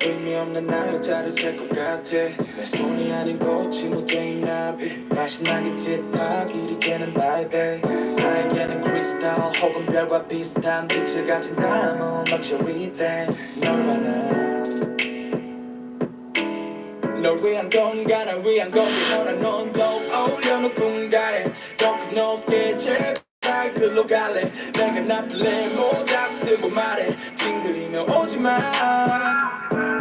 의미 없는 날짜를 셀 것 같아 내 손이 아닌 꽃이 묻어있는 나비 맛이 나겠지 파길이 되는 바이베 나에게는 크리스탈 혹은 별과 비슷한 빛을 가진 diamond luxury thing 널 바라 널 위한 건가 날 위한 건지 너랑 넌도 어울려 누군가에 더 큰 높게 제발 글로 갈래 내가 나쁠래 모자 쓰고 말해 찡그리며 오지마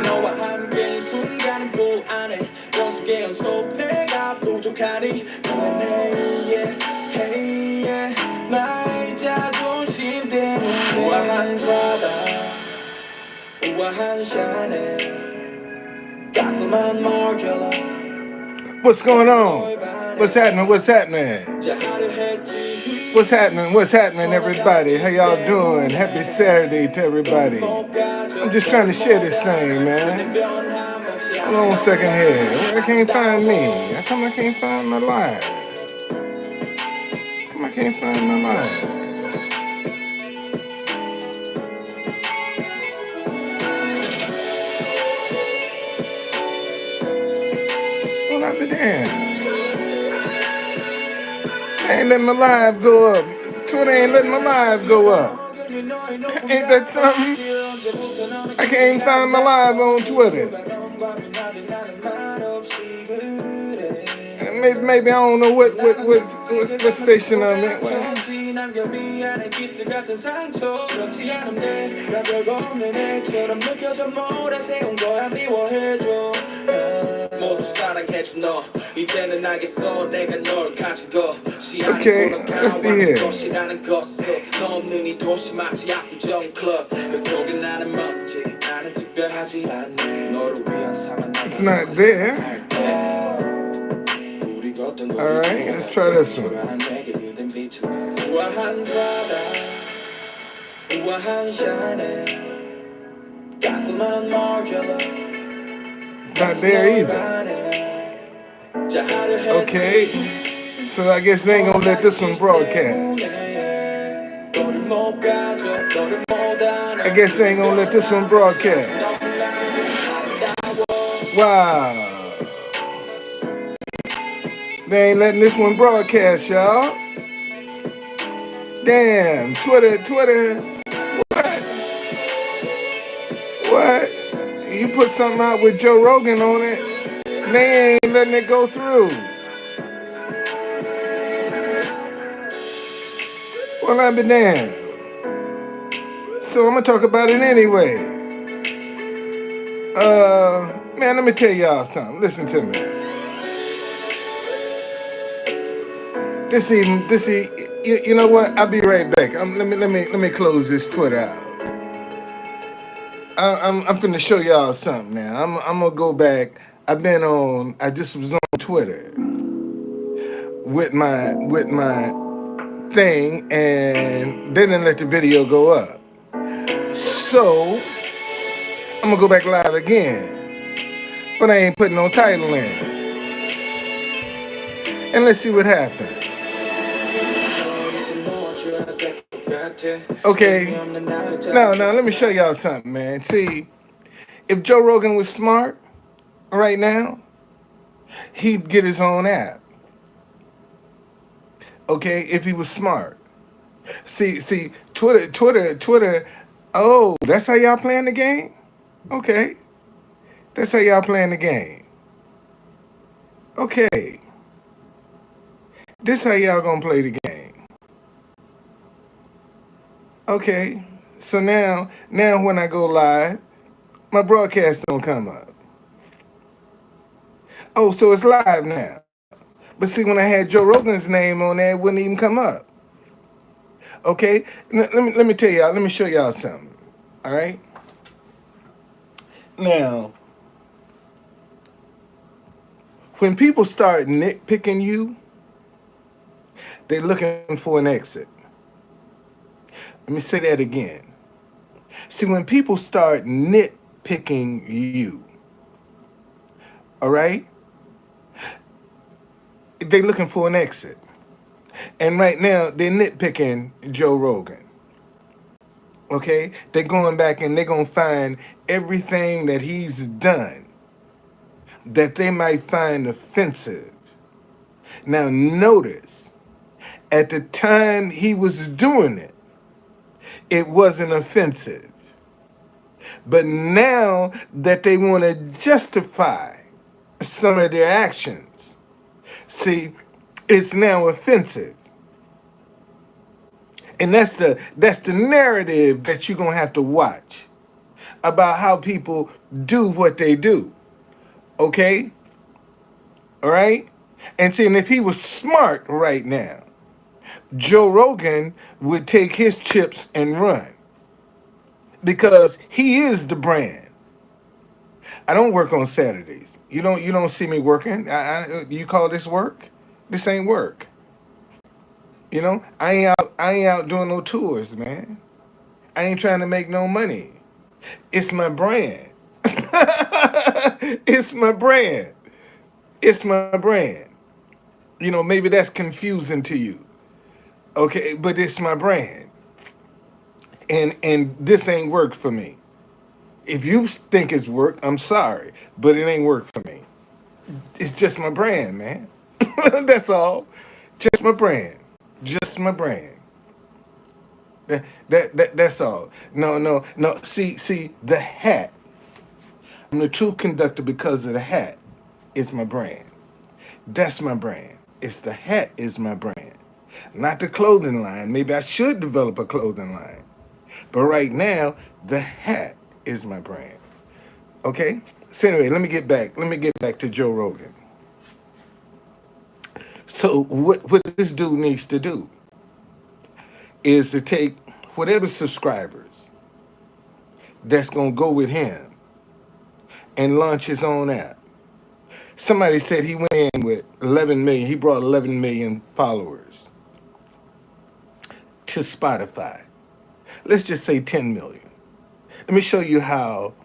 너와 함께인 순간은 불안해 연속의 연속 내가 부족하니 hey yeah 나의 자존심 때문에 우아한 바다 우아한 샤넬 What's going on? What's happening? What's happening? What's happening? What's happening, everybody? How y'all doing? Happy Saturday to everybody. I'm just trying to share this thing, man. Hold on a second here. I can't find me. How come I can't find my live? How come I can't find my live? Well, I'll be damned. I ain't letting my live go up. Twitter ain't letting my live go up. Ain't that something? I can't even find my live on Twitter. Maybe I don't know what station I'm at. Well, okay, let's see here. It's not there. Alright, let's try this one. It's not there either. Okay, so I guess they ain't gonna let this one broadcast. I guess they ain't gonna let this one broadcast. Wow. They ain't letting this one broadcast, y'all. Damn, Twitter, what? You put something out with Joe Rogan on it, they ain't letting it go through. Well, I'll be damned. So I'm gonna talk about it anyway. Man, let me tell y'all something. Listen to me. This evening, you know what? I'll be right back. Let me close this Twitter out. I'm finna show y'all something now. I'm gonna go back. I just was on Twitter with my thing, and they didn't let the video go up. So I'm gonna go back live again, but I ain't putting no title in. And let's see what happens. Okay, now let me show y'all something, man. See, if Joe Rogan was smart right now, he'd get his own app. Okay, if he was smart. See, Twitter. Oh, that's how y'all playing the game? Okay, that's how y'all playing the game. Okay, this how y'all gonna play the game. Okay, so now when I go live, my broadcast don't come up. Oh, so it's live now. But see, when I had Joe Rogan's name on there, it wouldn't even come up. Okay, let me tell y'all. Let me show y'all something. All right. Now, when people start nitpicking you, they're looking for an exit. Let me say that again. See, when people start nitpicking you, all right, they're looking for an exit. And right now, they're nitpicking Joe Rogan. Okay? They're going back and they're going to find everything that he's done that they might find offensive. Now, notice, at the time he was doing it, it wasn't offensive. But now that they want to justify some of their actions, see, it's now offensive. And that's the narrative that you're gonna have to watch about how people do what they do. Okay? All right? And see, and if he was smart right now, Joe Rogan would take his chips and run because he is the brand. I don't work on Saturdays. You don't see me working. You call this work? This ain't work. I ain't out doing no tours, man. I ain't trying to make no money. It's my brand. It's my brand. It's my brand. Maybe that's confusing to you. Okay, but it's my brand. And this ain't work for me. If you think it's work, I'm sorry, but it ain't work for me. It's just my brand, man. That's all. Just my brand. Just my brand. That's all. No. See, the hat. I'm the true conductor because of the hat. Is my brand. That's my brand. It's the hat is my brand. Not the clothing line. Maybe I should develop a clothing line. But right now, the hat is my brand. Okay? So anyway, let me get back to Joe Rogan. So what this dude needs to do is to take whatever subscribers that's gonna go with him and launch his own app. Somebody said he went in with 11 million. He brought 11 million followers to Spotify. Let's just say 10 million. Let me show you how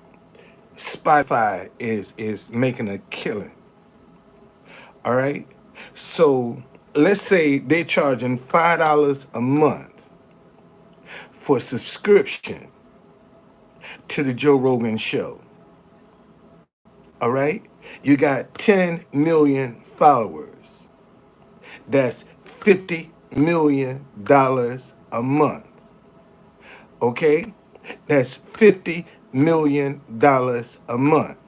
Spotify is making a killing. All right? So let's say they're charging $5 a month for subscription to the Joe Rogan show. All right? You got 10 million followers. That's $50 million a month. Okay? That's $50 million a month.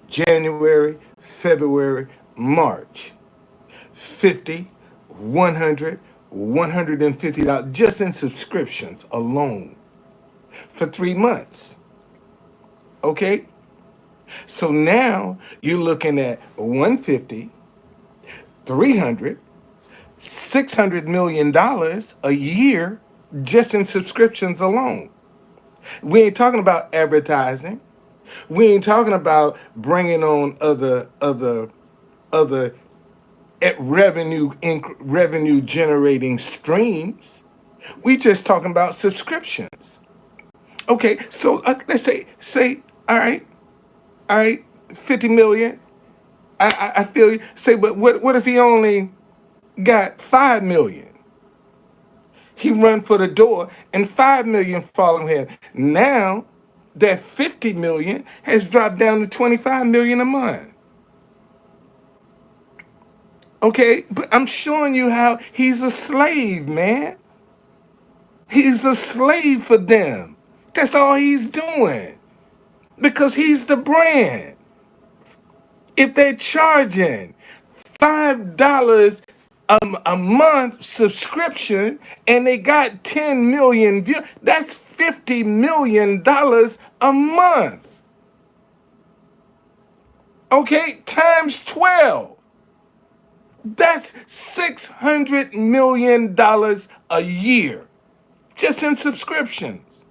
January, February, March. 50, 100, $150 just in subscriptions alone for 3 months. Okay? So now you're looking at 150, 300, $600 million a year just in subscriptions alone. We ain't talking about advertising. We ain't talking about bringing on other revenue generating streams. We just talking about subscriptions. Okay, so let's say all right, 50 million. I feel you. Say, but what if he only got 5 million? He run for the door and 5 million follow him. Now that 50 million has dropped down to 25 million a month. Okay, but I'm showing you how he's a slave, man. He's a slave for them. That's all he's doing. Because he's the brand. If they're charging $5 a month subscription and they got 10 million views, that's $50 million a month. Okay, times 12. That's $600 million a year just in subscriptions.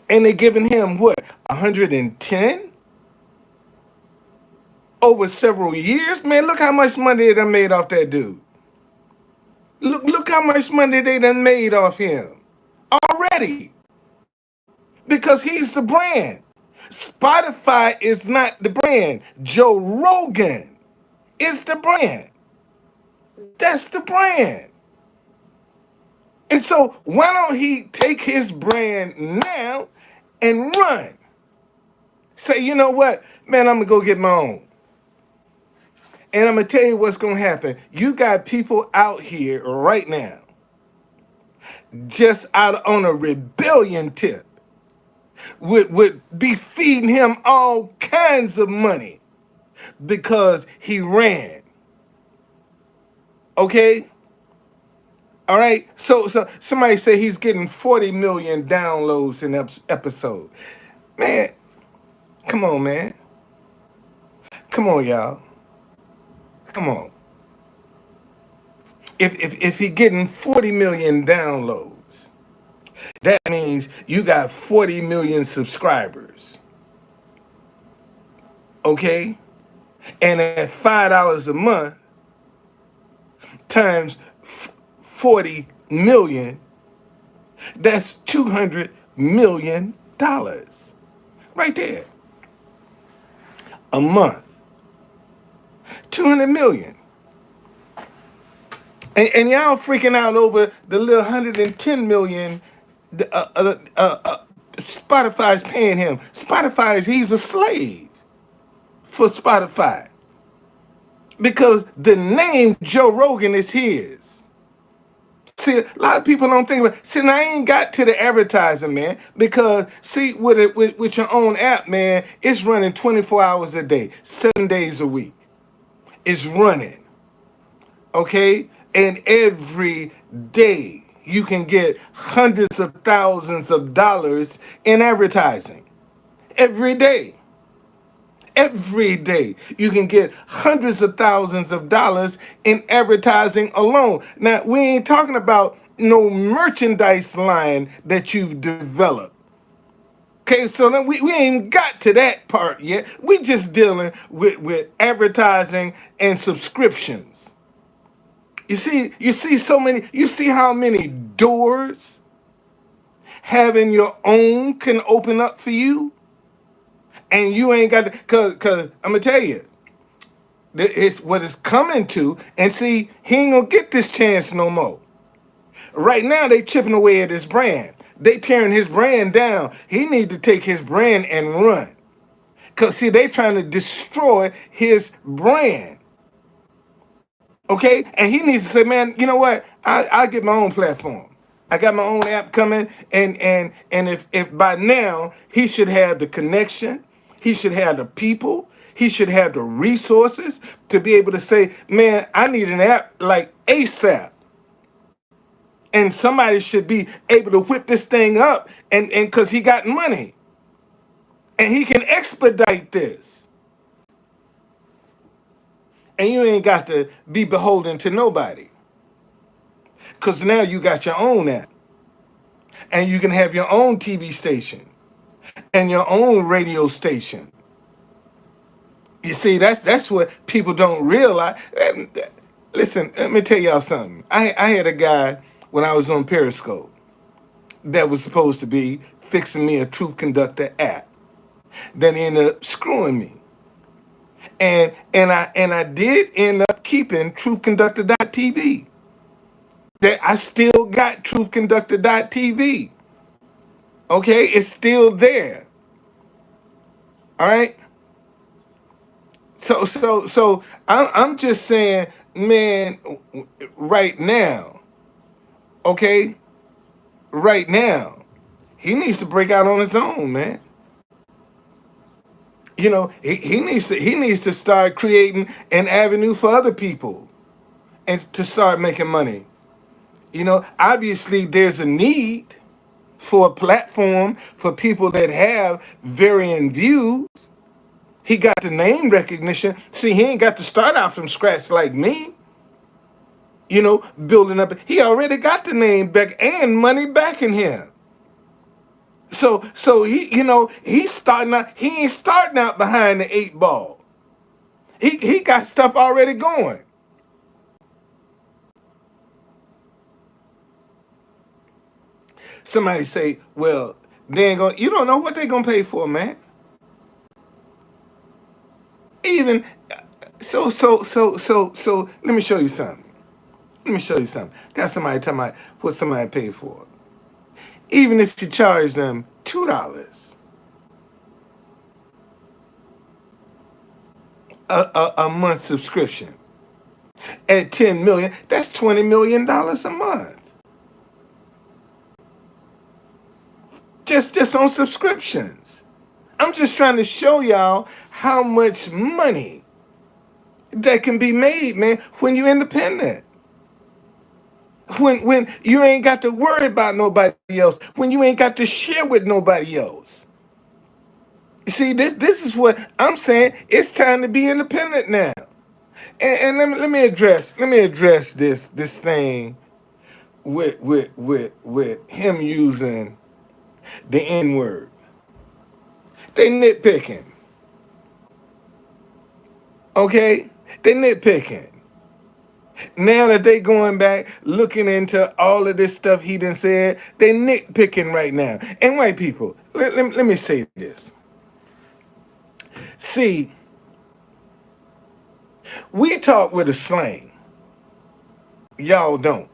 And they're giving him what, 110 over several years? Man, look how much money they done made off that dude. Look how much money they done made off him already. Because he's the brand. Spotify is not the brand. Joe Rogan is the brand. That's the brand. And so why don't he take his brand now and run? Say, you know what, man, I'm gonna go get my own. And I'm gonna tell you what's gonna happen. You got people out here right now, just out on a rebellion tip, would be feeding him all kinds of money because he ran. Okay? All right. So somebody say he's getting 40 million downloads in episode. Man, come on, man. Come on, y'all. Come on. If he getting 40 million downloads, that means you got 40 million subscribers. Okay? And at $5 a month times 40 million, that's $200 million right there a month. 200 million. And y'all freaking out over the little 110 million Spotify's paying him. He's a slave for Spotify. Because the name Joe Rogan is his. See, a lot of people don't think about. See, now I ain't got to the advertising, man. Because see, with your own app, man, it's running 24 hours a day, 7 days a week. It's running, okay? And every day you can get hundreds of thousands of dollars in advertising. Every day. Every day you can get hundreds of thousands of dollars in advertising alone. Now, we ain't talking about no merchandise line that you've developed. Okay, so then we ain't got to that part yet. We just dealing with advertising and subscriptions. You see how many doors having your own can open up for you? And you ain't got to, cause I'm gonna tell you, it's what it's coming to. And see, he ain't gonna get this chance no more. Right now, they chipping away at his brand. They tearing his brand down. He need to take his brand and run. Cause see, they trying to destroy his brand. Okay, and he needs to say, man, you know what? I'll get my own platform. I got my own app coming, and if by now he should have the connection, he should have the people, he should have the resources to be able to say, man, I need an app like ASAP. And somebody should be able to whip this thing up and because he got money. And he can expedite this. And you ain't got to be beholden to nobody. Because now you got your own app. And you can have your own TV station and your own radio station. You see, that's what people don't realize. Listen, let me tell y'all something. I had a guy when I was on Periscope that was supposed to be fixing me a Truth Conductor app. Then he ended up screwing me. And I did end up keeping truthconductor.tv. That I still got truthconductor.tv. Okay, it's still there. All right. So I'm just saying, man, right now, okay, right now, he needs to break out on his own, man. You know, he needs to start creating an avenue for other people and to start making money. You know, obviously there's a need for a platform for people that have varying views. He got the name recognition. See, he ain't got to start out from scratch like me. You know, building up. He already got the name back and money backing him. So he, you know, he's starting out. He ain't starting out behind the 8 ball. He got stuff already going. Somebody say, well, they ain't gonna. You don't know what they gonna pay for, man. Even so. Let me show you something. Let me show you something. Got somebody talking about what somebody paid for. Even if you charge them $2 a month subscription at 10 million, that's $20 million a month. Just on subscriptions. I'm just trying to show y'all how much money that can be made, man, when you're independent. When you ain't got to worry about nobody else, when you ain't got to share with nobody else. See, this is what I'm saying. It's time to be independent now. And let me address this thing with him using the N word. They nitpicking. Okay? They nitpicking. Now that they going back looking into all of this stuff he done said, they nitpicking right now. And white people, let me say this. See, we talk with a slang. Y'all don't.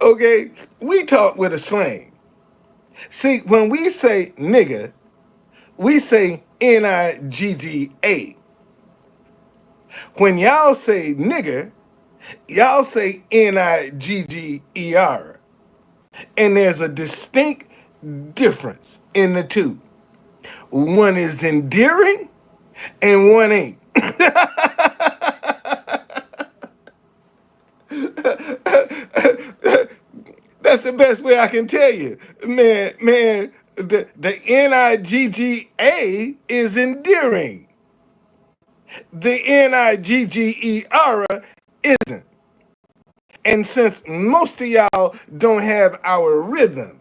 Okay? We talk with a slang. See, when we say nigga, we say Nigga. When y'all say nigger, y'all say Nigger. And there's a distinct difference in the two. One is endearing and one ain't. That's the best way I can tell you. Man, the Nigga is endearing. The Nigger isn't. And since most of y'all don't have our rhythm,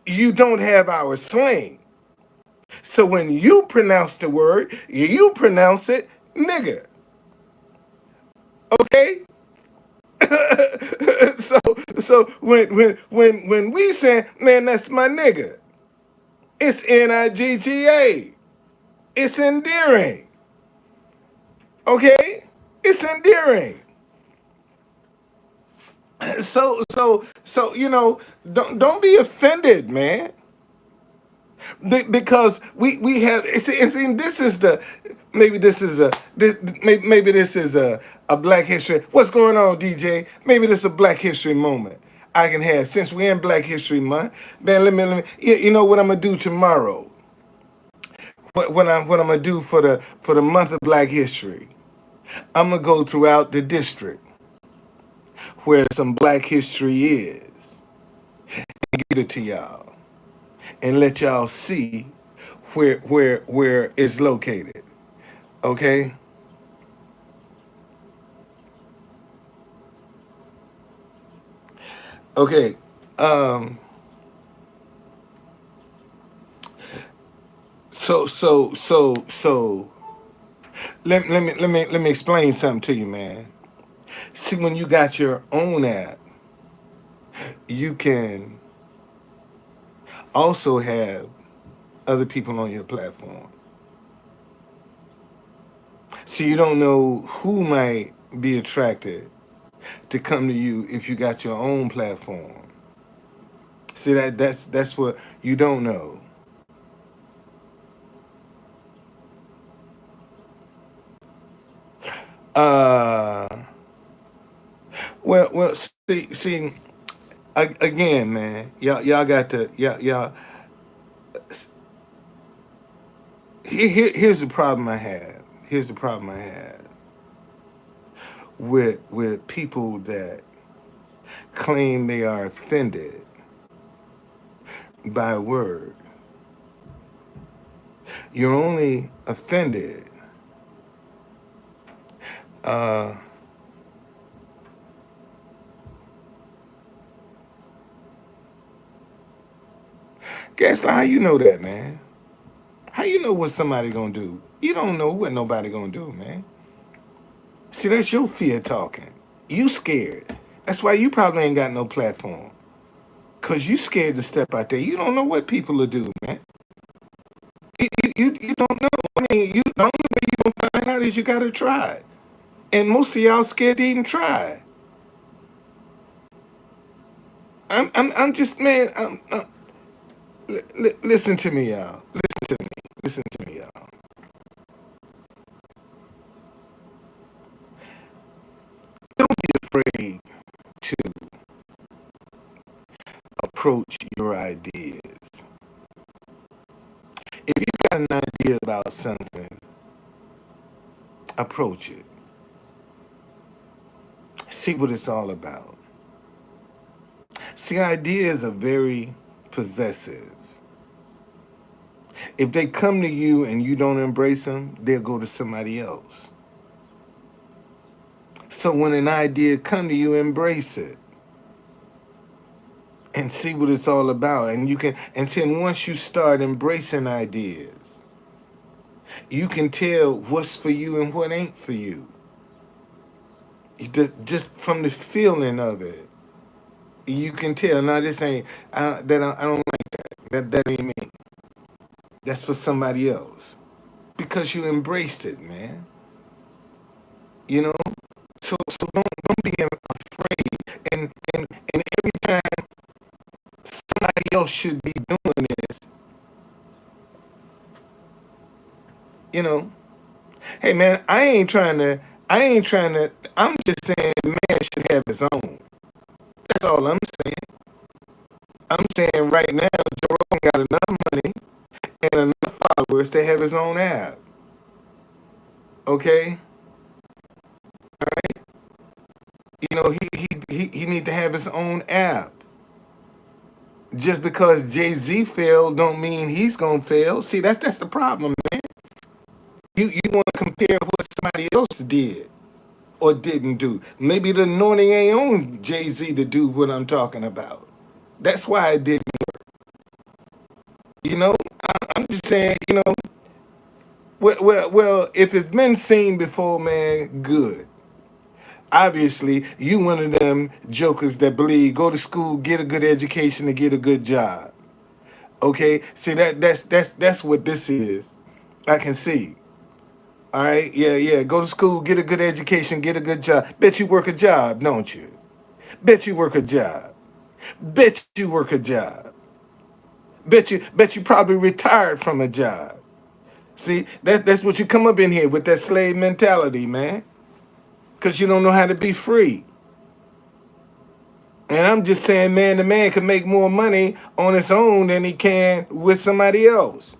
you don't have our slang. So when you pronounce the word, you pronounce it nigga. Okay? so when we say, man, that's my nigga, it's Nigga. It's endearing. Okay? It's endearing. So don't be offended, man. Because we have see this is the maybe this is maybe this is a Black History. What's going on, DJ? Maybe this is a Black History moment I can have since we're in Black History Month. Man, let me you know what I'm gonna do tomorrow. What I'm gonna do for the month of Black History. I'm gonna go throughout the district where some Black history is and get it to y'all and let y'all see where it's located. Okay? Okay. Um so let me explain something to you, man. See, when you got your own app, you can also have other people on your platform. So you don't know who might be attracted to come to you if you got your own platform. See that's what you don't know. Uh well see again, man. Y'all got to y'all. Here's the problem I have. Here's the problem I have with people that claim they are offended by a word. You're only offended Gaslight, how you know that, man? How you know what somebody gonna do? You don't know what nobody gonna do, man. See, that's your fear talking. You scared. That's why you probably ain't got no platform. Cause you scared to step out there. You don't know what people will do, man. You don't know. I mean, the only way you gonna find out is you gotta try it. And most of y'all scared to even try. I'm just, man, listen to me, y'all. Listen to me. Listen to me, y'all. Don't be afraid to approach your ideas. If you got an idea about something, approach it. See what it's all about. See, ideas are very possessive. If they come to you and you don't embrace them, they'll go to somebody else. So when an idea come to you, embrace it and see what it's all about. And you can, and then once you start embracing ideas, you can tell what's for you and what ain't for you. Just from the feeling of it, you can tell. Now this ain't I don't like that. That ain't me. That's for somebody else because you embraced it, man. You know. So don't be afraid. And every time somebody else should be doing this, you know. Hey man, I ain't trying to. I'm just saying, man should have his own. That's all I'm saying. I'm saying right now, Joe Rogan got enough money and enough followers to have his own app. Okay, you know he need to have his own app. Just because Jay-Z failed, don't mean he's gonna fail. See, that's the problem, man. You want to compare what somebody else did or didn't do. Maybe the anointing ain't on Jay-Z to do what I'm talking about. That's why it didn't. You know, I'm just saying. You know, well, if it's been seen before, man, good. Obviously, you one of them jokers that believe go to school, get a good education, and get a good job. Okay, see that's what this is. I can see. All right, yeah. Go to school, get a good education, get a good job. Bet you work a job, don't you? Bet you work a job. Bet you work a job. Bet you probably retired from a job. See, that's what you come up in here with that slave mentality, man. Cause you don't know how to be free. And I'm just saying, man, the man can make more money on his own than he can with somebody else.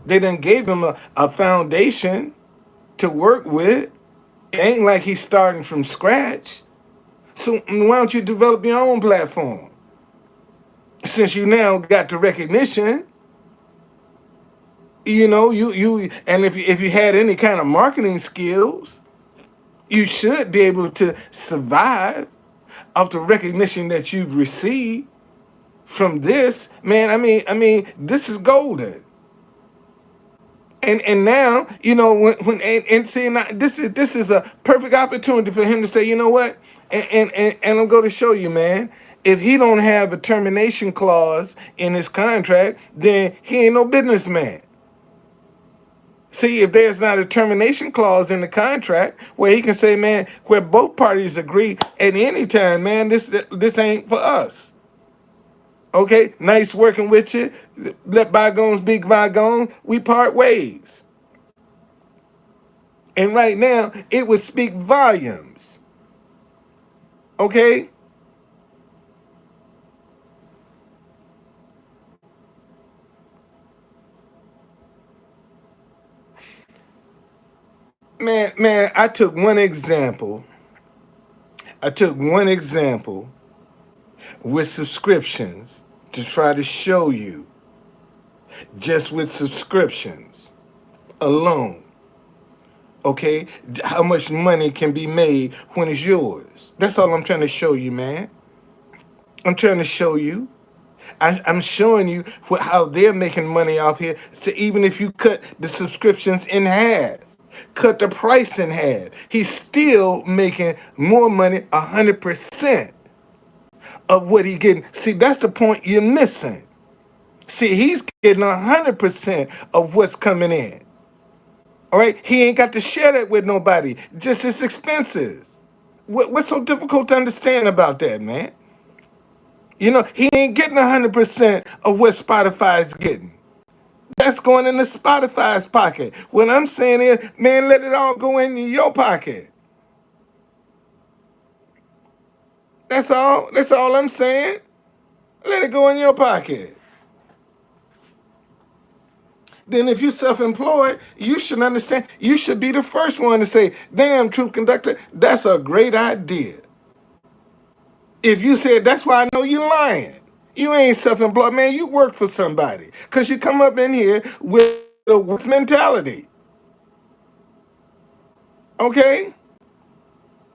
They done gave him a foundation to work with. It ain't like he's starting from scratch. So why don't you develop your own platform? Since you now got the recognition, you know, you and if you had any kind of marketing skills, you should be able to survive off the recognition that you've received from this. Man, I mean, this is golden. And now, you know, when and seeing this is a perfect opportunity for him to say, you know what? And I'm going to show you, man. If he don't have a termination clause in his contract, then he ain't no businessman. See, if there's not a termination clause in the contract where he can say, man, where both parties agree at any time, man, this ain't for us. Okay, nice working with you. Let bygones be bygones. We part ways. And right now, it would speak volumes. Okay? Man, I took one example. I took one example with subscriptions to try to show you just with subscriptions alone, okay, how much money can be made when it's yours. That's all I'm trying to show you, man. I'm trying to show you. I'm showing you how they're making money off here. So even if you cut the subscriptions in half, cut the price in half, he's still making more money, 100% of what he getting. See, that's the point you're missing. See, he's getting 100% of what's coming in. All right, he ain't got to share that with nobody. Just his expenses. What's so difficult to understand about that, man? He ain't getting 100% of what Spotify's getting. That's going into Spotify's pocket. What I'm saying is, man, let it all go into your pocket. That's all. That's all I'm saying. Let it go in your pocket. Then if you're self-employed, you should understand. You should be the first one to say, damn, Truth Conductor, that's a great idea. If you said, that's why I know you're lying. You ain't self-employed, man. You work for somebody. Because you come up in here with a work mentality. Okay?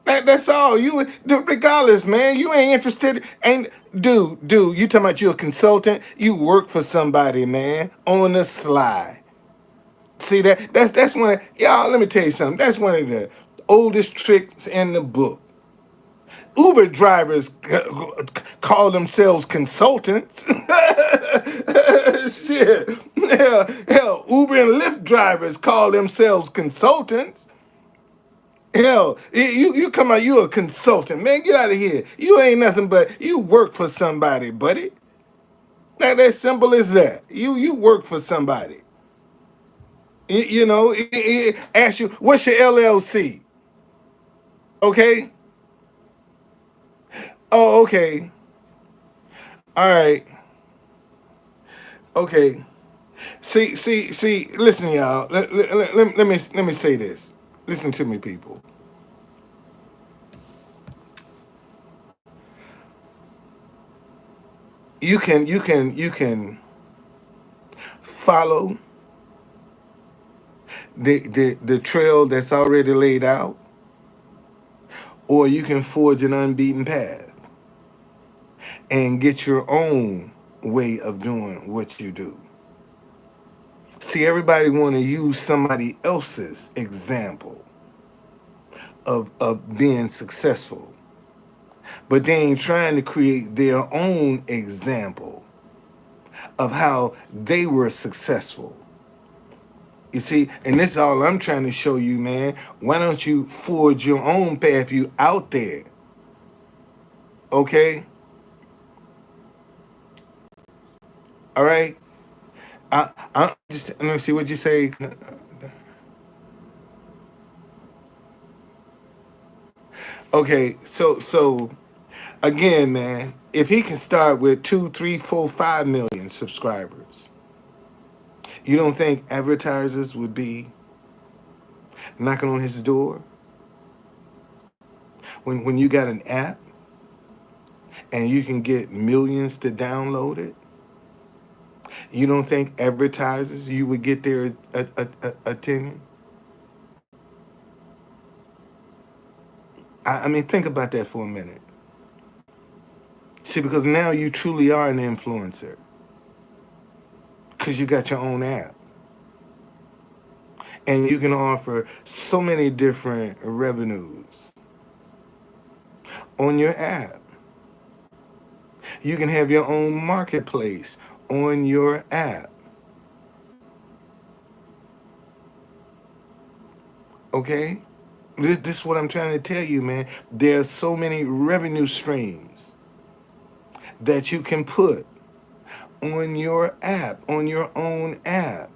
That's all. Regardless, man, you ain't interested. Ain't dude, you talking about you a consultant? You work for somebody, man, on the sly. See that's one of, y'all, let me tell you something. That's one of the oldest tricks in the book. Uber drivers call themselves consultants. Shit. Hell, Uber and Lyft drivers call themselves consultants. Hell, you come out, you a consultant. Man, get out of here. You ain't nothing but, you work for somebody, buddy. That simple as that. You work for somebody. Ask you, what's your LLC? Okay? Oh, okay. All right. Okay. See, listen, y'all. Let me say this. Listen to me, people. You can follow the trail that's already laid out, or you can forge an unbeaten path and get your own way of doing what you do. See, everybody want to use somebody else's example of being successful, but they ain't trying to create their own example of how they were successful. You see, and this is all I'm trying to show you, man. Why don't you forge your own path? You out there, okay? All right. I just let me see what you say. Okay, so again, man, if he can start with 2, 3, 4, 5 million subscribers, you don't think advertisers would be knocking on his door when you got an app and you can get millions to download it? You don't think advertisers, you would get their attention? I mean, think about that for a minute. See, because now you truly are an influencer because you got your own app. And you can offer so many different revenues on your app. You can have your own marketplace on your app. Okay? This is what I'm trying to tell you, man. There's so many revenue streams that you can put on your app, on your own app.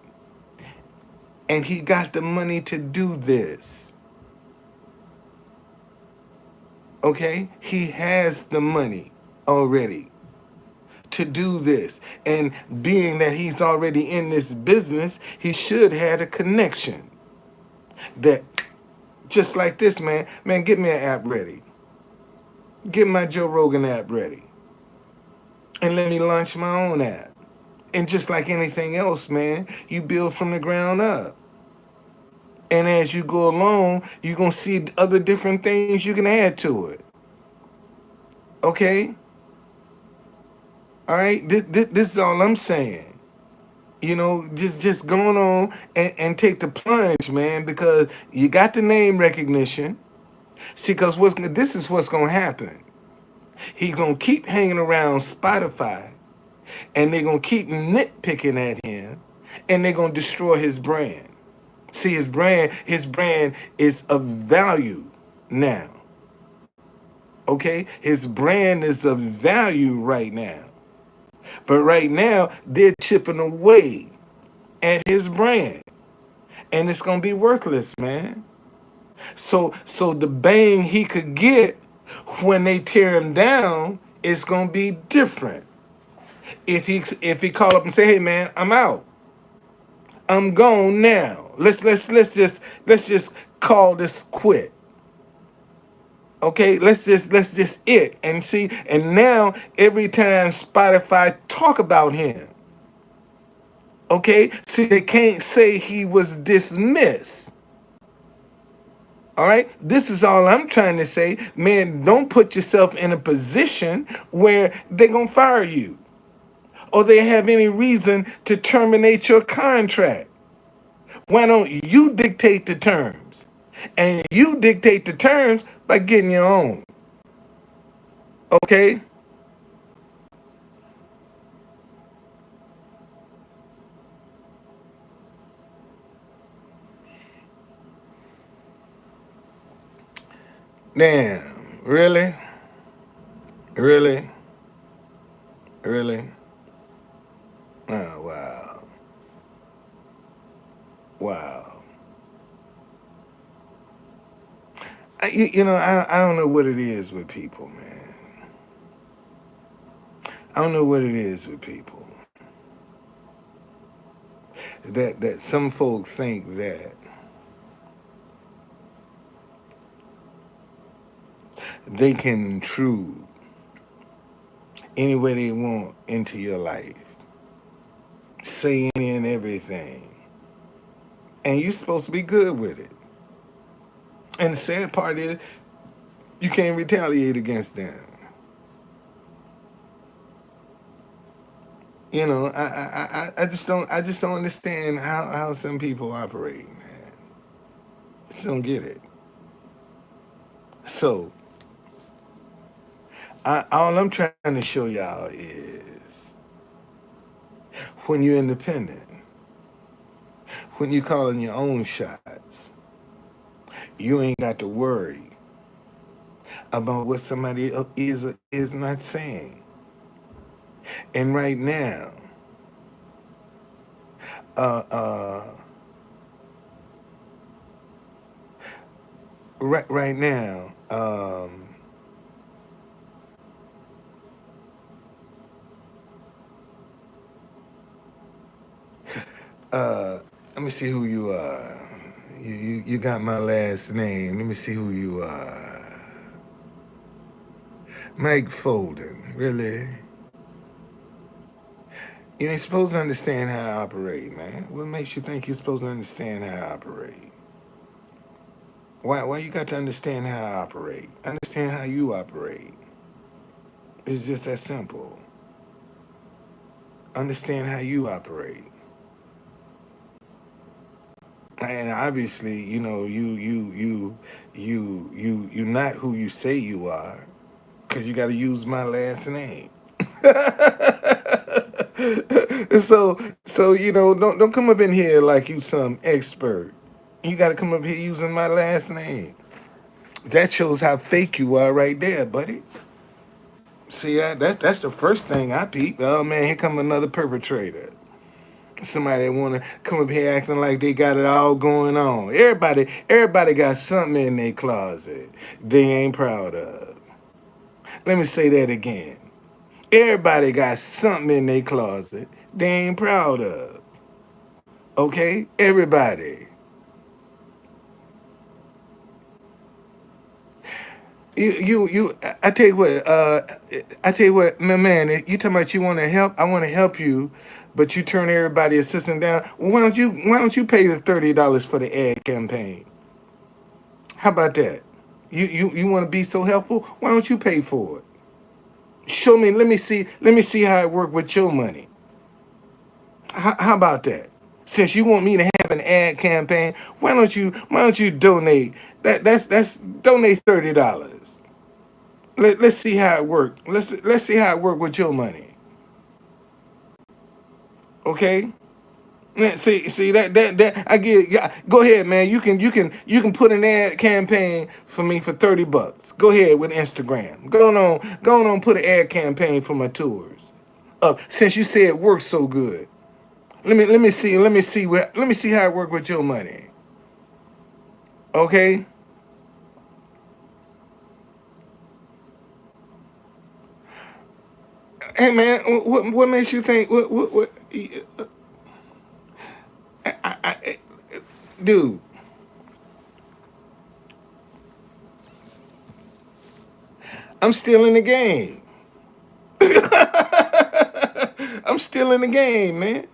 And he got the money to do this. Okay? He has the money already to do this. And being that he's already in this business, he should have a connection that, just like this, man, get me an app ready. Get my Joe Rogan app ready. And let me launch my own app. And just like anything else, man, you build from the ground up. And as you go along, you're going to see other different things you can add to it. Okay? All right? This is all I'm saying. Just going on and take the plunge, man, because you got the name recognition. See, because this is what's going to happen. He's going to keep hanging around Spotify, and they're going to keep nitpicking at him, and they're going to destroy his brand. See, his brand is of value now. Okay? His brand is of value right now. But right now, they're chipping away at his brand. And it's gonna be worthless, man. So the bang he could get when they tear him down is gonna be different. If he call up and say, "Hey man, I'm out. I'm gone now. Let's just call this quit." Okay, let's just it and see. And now every time Spotify talk about him, okay, see they can't say he was dismissed. All right, this is all I'm trying to say, man. Don't put yourself in a position where they're gonna fire you or they have any reason to terminate your contract. Why don't you dictate the terms? And you dictate the terms by getting your own. Okay? Damn. Really? Really? Really? Oh, wow. Wow. I don't know what it is with people, man. I don't know what it is with people. That some folks think that they can intrude any way they want into your life, say any and everything, and you're supposed to be good with it. And the sad part is, you can't retaliate against them. I just don't understand how some people operate, man. Just don't get it. So all I'm trying to show y'all is when you're independent, when you're calling your own shots, you ain't got to worry about what somebody else is or is not saying. And uh, uh, right now, let me see who you are. You got my last name. Let me see who you are. Mike Folden, really? You ain't supposed to understand how I operate, man. What makes you think you're supposed to understand how I operate? Why you got to understand how I operate? Understand how you operate. It's just that simple. Understand how you operate. And obviously, you're not who you say you are, because you got to use my last name. so don't come up in here like you some expert. You got to come up here using my last name. That shows how fake you are right there, buddy. See, that's the first thing I peep. Oh man, here come another perpetrator. Somebody that wanna come up here acting like they got it all going on. Everybody got something in their closet they ain't proud of. Let me say that again. Everybody got something in their closet they ain't proud of. Okay? Everybody. I tell you what, my man, you talking about you want to help, I want to help you, but you turn everybody assistant down. Well, why don't you pay the $30 for the ad campaign? How about that? You want to be so helpful? Why don't you pay for it? Show me, let me see how it work with your money. How about that? Since you want me to have an ad campaign, why don't you donate that's donate $30. Let's see how it work. Let's see how it work with your money. Okay? Man, see that I get. Yeah, go ahead, man. You can put an ad campaign for me for $30. Go ahead with Instagram. Go on. Put an ad campaign for my tours. Since you say it works so good, let me see how it work with your money. Okay. Hey man, what makes you think what dude? I'm still in the game. I'm still in the game, man.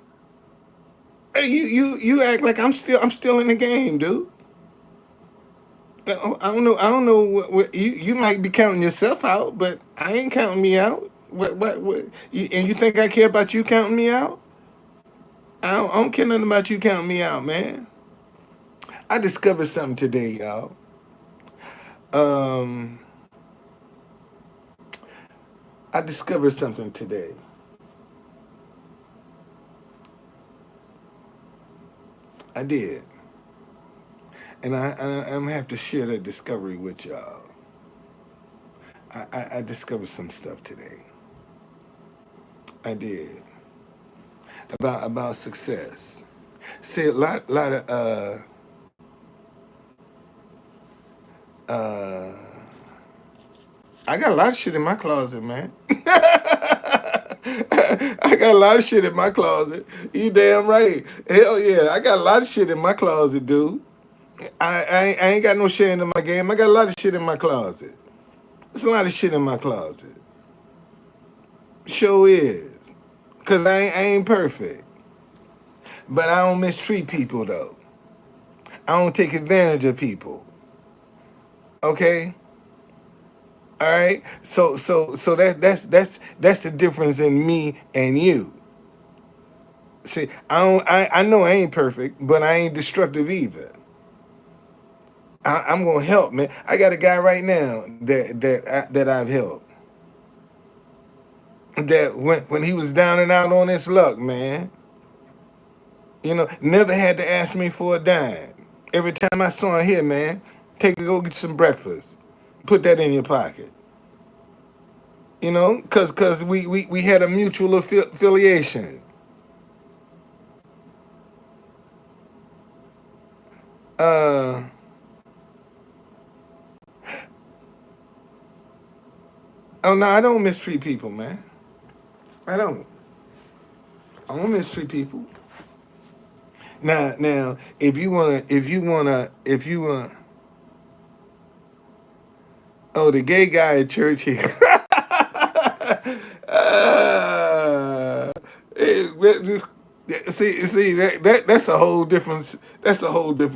Hey, you act like I'm still in the game, dude. I don't know what you might be counting yourself out, but I ain't counting me out. And you think I care about you counting me out? I don't care nothing about you counting me out, man. I discovered something today, y'all. Um, I discovered something today. I did, and I'm gonna have to share that discovery with y'all. I discovered some stuff today. I did about success. See, a lot of uh, I got a lot of shit in my closet, man. I got a lot of shit in my closet. You damn right. Hell yeah, I got a lot of shit in my closet, dude. I ain't got no shame in my game. I got a lot of shit in my closet. There's a lot of shit in my closet. Sure is. Cause I ain't perfect. But I don't mistreat people though. I don't take advantage of people. Okay? All right? So that's the difference in me and you. See, I know I ain't perfect, but I ain't destructive either. I'm gonna help, man. I got a guy right now that I've helped. That when he was down and out on his luck, man, never had to ask me for a dime. Every time I saw him here, man, take a go get some breakfast. Put that in your pocket. Cause we had a mutual affiliation. Uh, oh no, I don't mistreat people, man. I don't. I don't mistreat people. Now, if you wanna, oh, the gay guy at church here. uh, eh, see that's a whole different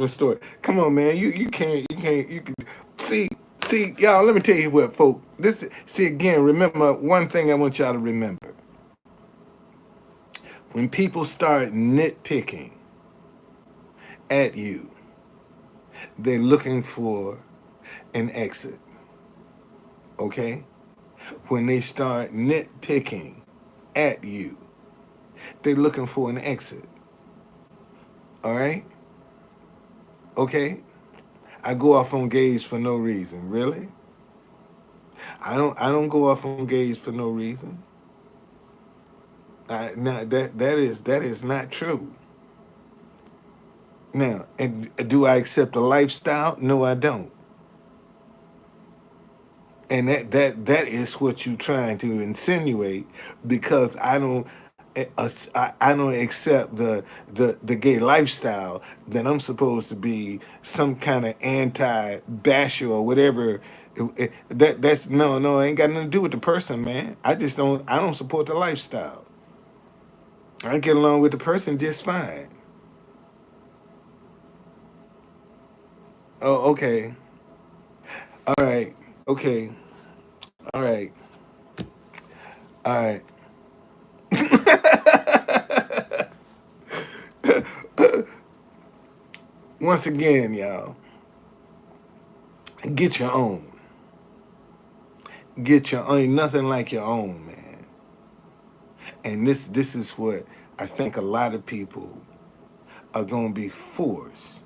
story. Come on, man, you can see y'all. Let me tell you what, folk. This see again. Remember one thing I want y'all to remember: when people start nitpicking at you, they're looking for an exit. Okay, when they start nitpicking at you, they're looking for an exit. All right? Okay? I go off on gays for no reason. Really? I don't go off on gays for no reason. Now that is not true. Now, and do I accept a lifestyle? No, I don't. And that is what you're trying to insinuate, because I don't accept the gay lifestyle, then I'm supposed to be some kind of anti-basher or whatever. That's no, it ain't got nothing to do with the person, man. I don't support the lifestyle. I get along with the person just fine. Oh, okay. All right. Okay. All right. All right. Once again, y'all, get your own. Get your own. Nothing like your own, man. And this is what I think a lot of people. are gonna be forced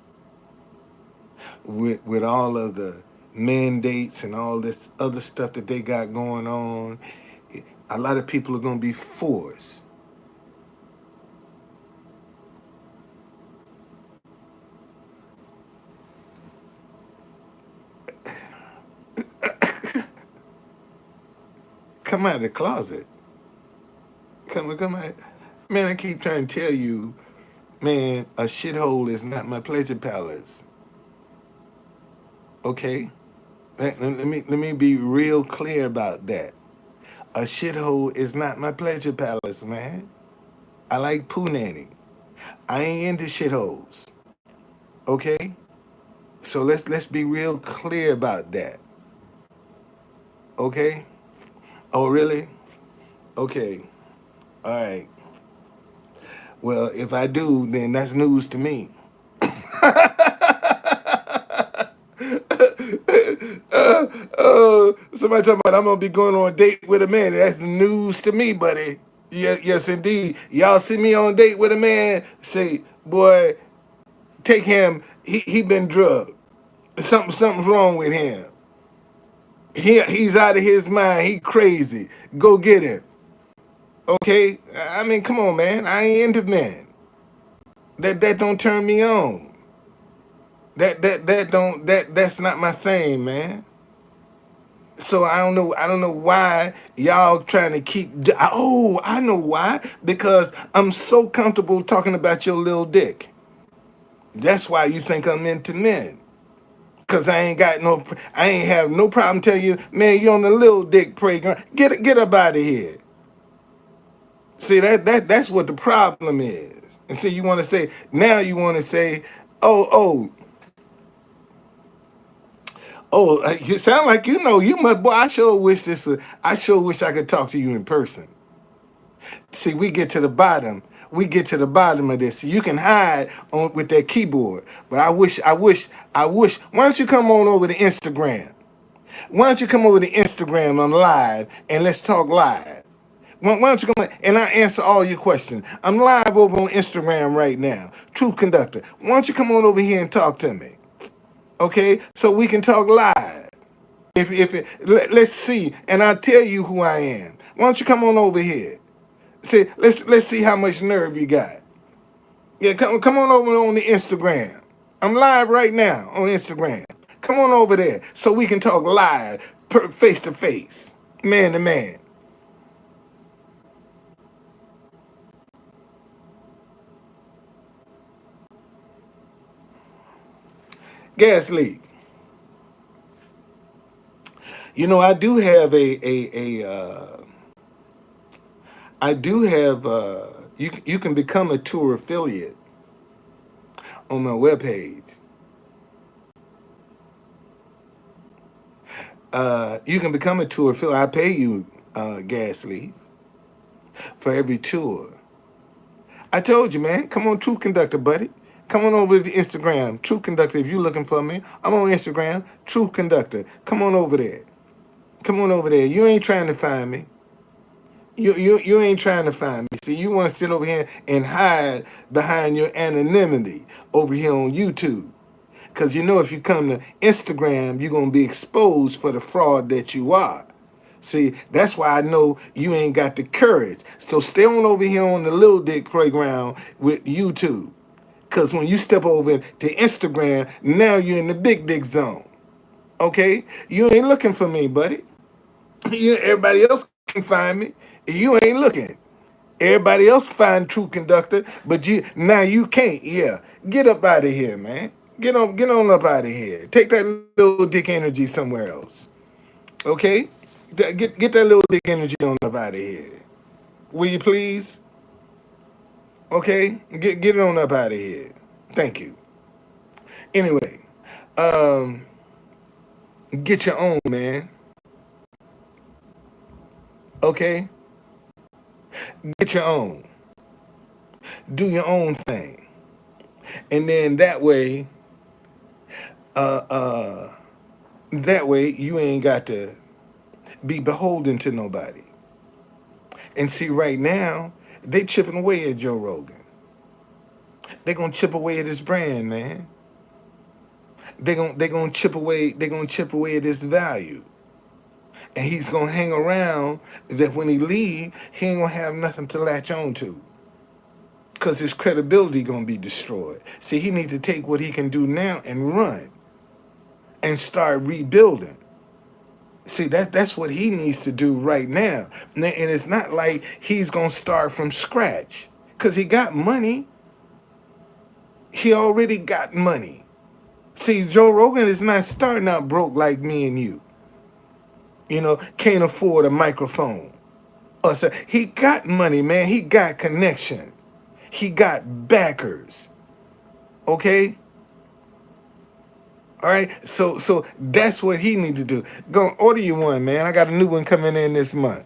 with all of the mandates and all this other stuff that they got going on. A lot of people are gonna be forced. Come out of the closet. Come out. Man, I keep trying to tell you, man, a shithole is not my pleasure palace. Okay? Let me be real clear about that. A shithole is not my pleasure palace, man. I like poo nanny. I ain't into shitholes. Okay? So let's be real clear about that. Okay? Oh really? Okay. All right. Well, if I do, then that's news to me. Somebody talking about I'm gonna be going on a date with a man. That's news to me, buddy. Yes, indeed. Y'all see me on a date with a man? Say, boy, take him. He been drugged. Something's wrong with him. He's out of his mind. He crazy. Go get him. Okay. I mean, come on, man. I ain't into men. That don't turn me on. That's not my thing, man. So I don't know why y'all trying to keep. Oh, I know why. Because I'm so comfortable talking about your little dick. That's why you think I'm into men. Cause I ain't have no problem telling you, man, you on the little dick playground. Get up out of here. See that's what the problem is. And so you want to say, oh oh oh, you sound like you must. Boy, I sure wish I could talk to you in person. See, we get to the bottom. We get to the bottom of this. You can hide on with that keyboard, but I wish. Why don't you come on over to Instagram? Why don't you come over to Instagram on live and let's talk live? Why don't you come and I answer all your questions? I'm live over on Instagram right now. Truth Conductor. Why don't you come on over here and talk to me? Okay, so we can talk live. Let's see, and I'll tell you who I am. Why don't you come on over here? See, let's see how much nerve you got. Yeah, come on over on the Instagram. I'm live right now on Instagram. Come on over there so we can talk live, face to face, man to man. Gas leak. I do have I do have you can become a tour affiliate on my webpage. You can become a tour affiliate. I pay you gas leak for every tour. I told you, man. Come on, True Conductor, buddy. Come on over to Instagram, True Conductor. If you're looking for me, I'm on Instagram, True Conductor. Come on over there. Come on over there. You ain't trying to find me. You ain't trying to find me. See, you want to sit over here and hide behind your anonymity over here on YouTube. Because if you come to Instagram, you're going to be exposed for the fraud that you are. See, that's why I know you ain't got the courage. So stay on over here on the Little Dick Playground with YouTube. Because when you step over to Instagram, now you're in the big dick zone. Okay? You ain't looking for me, buddy. Everybody else can find me. You ain't looking. Everybody else find True Conductor, but you can't. Yeah, get up out of here, man. Get on up out of here. Take that little dick energy somewhere else. Okay, get that little dick energy on up out of here. Will you please? Okay, get it on up out of here. Thank you. Anyway, um, get your own, man. Okay, get your own. Do your own thing, and then uh, uh, that way you ain't got to be beholden to nobody. And see, right now, they chipping away at Joe Rogan. They're gonna chip away at his brand, man. They're gonna chip away. They're gonna chip away at his value, and he's gonna hang around. That when he leave, he ain't gonna have nothing to latch on to, because his credibility gonna be destroyed. See, he need to take what he can do now and run, and start rebuilding. See, that's what he needs to do right now. And it's not like he's gonna start from scratch, because he got money. He already got money. See, Joe Rogan is not starting out broke like me and you. Can't afford a microphone. So he got money, man. He got connection. He got backers. Okay? All right? So that's what he need to do. Go order you one, man. I got a new one coming in this month.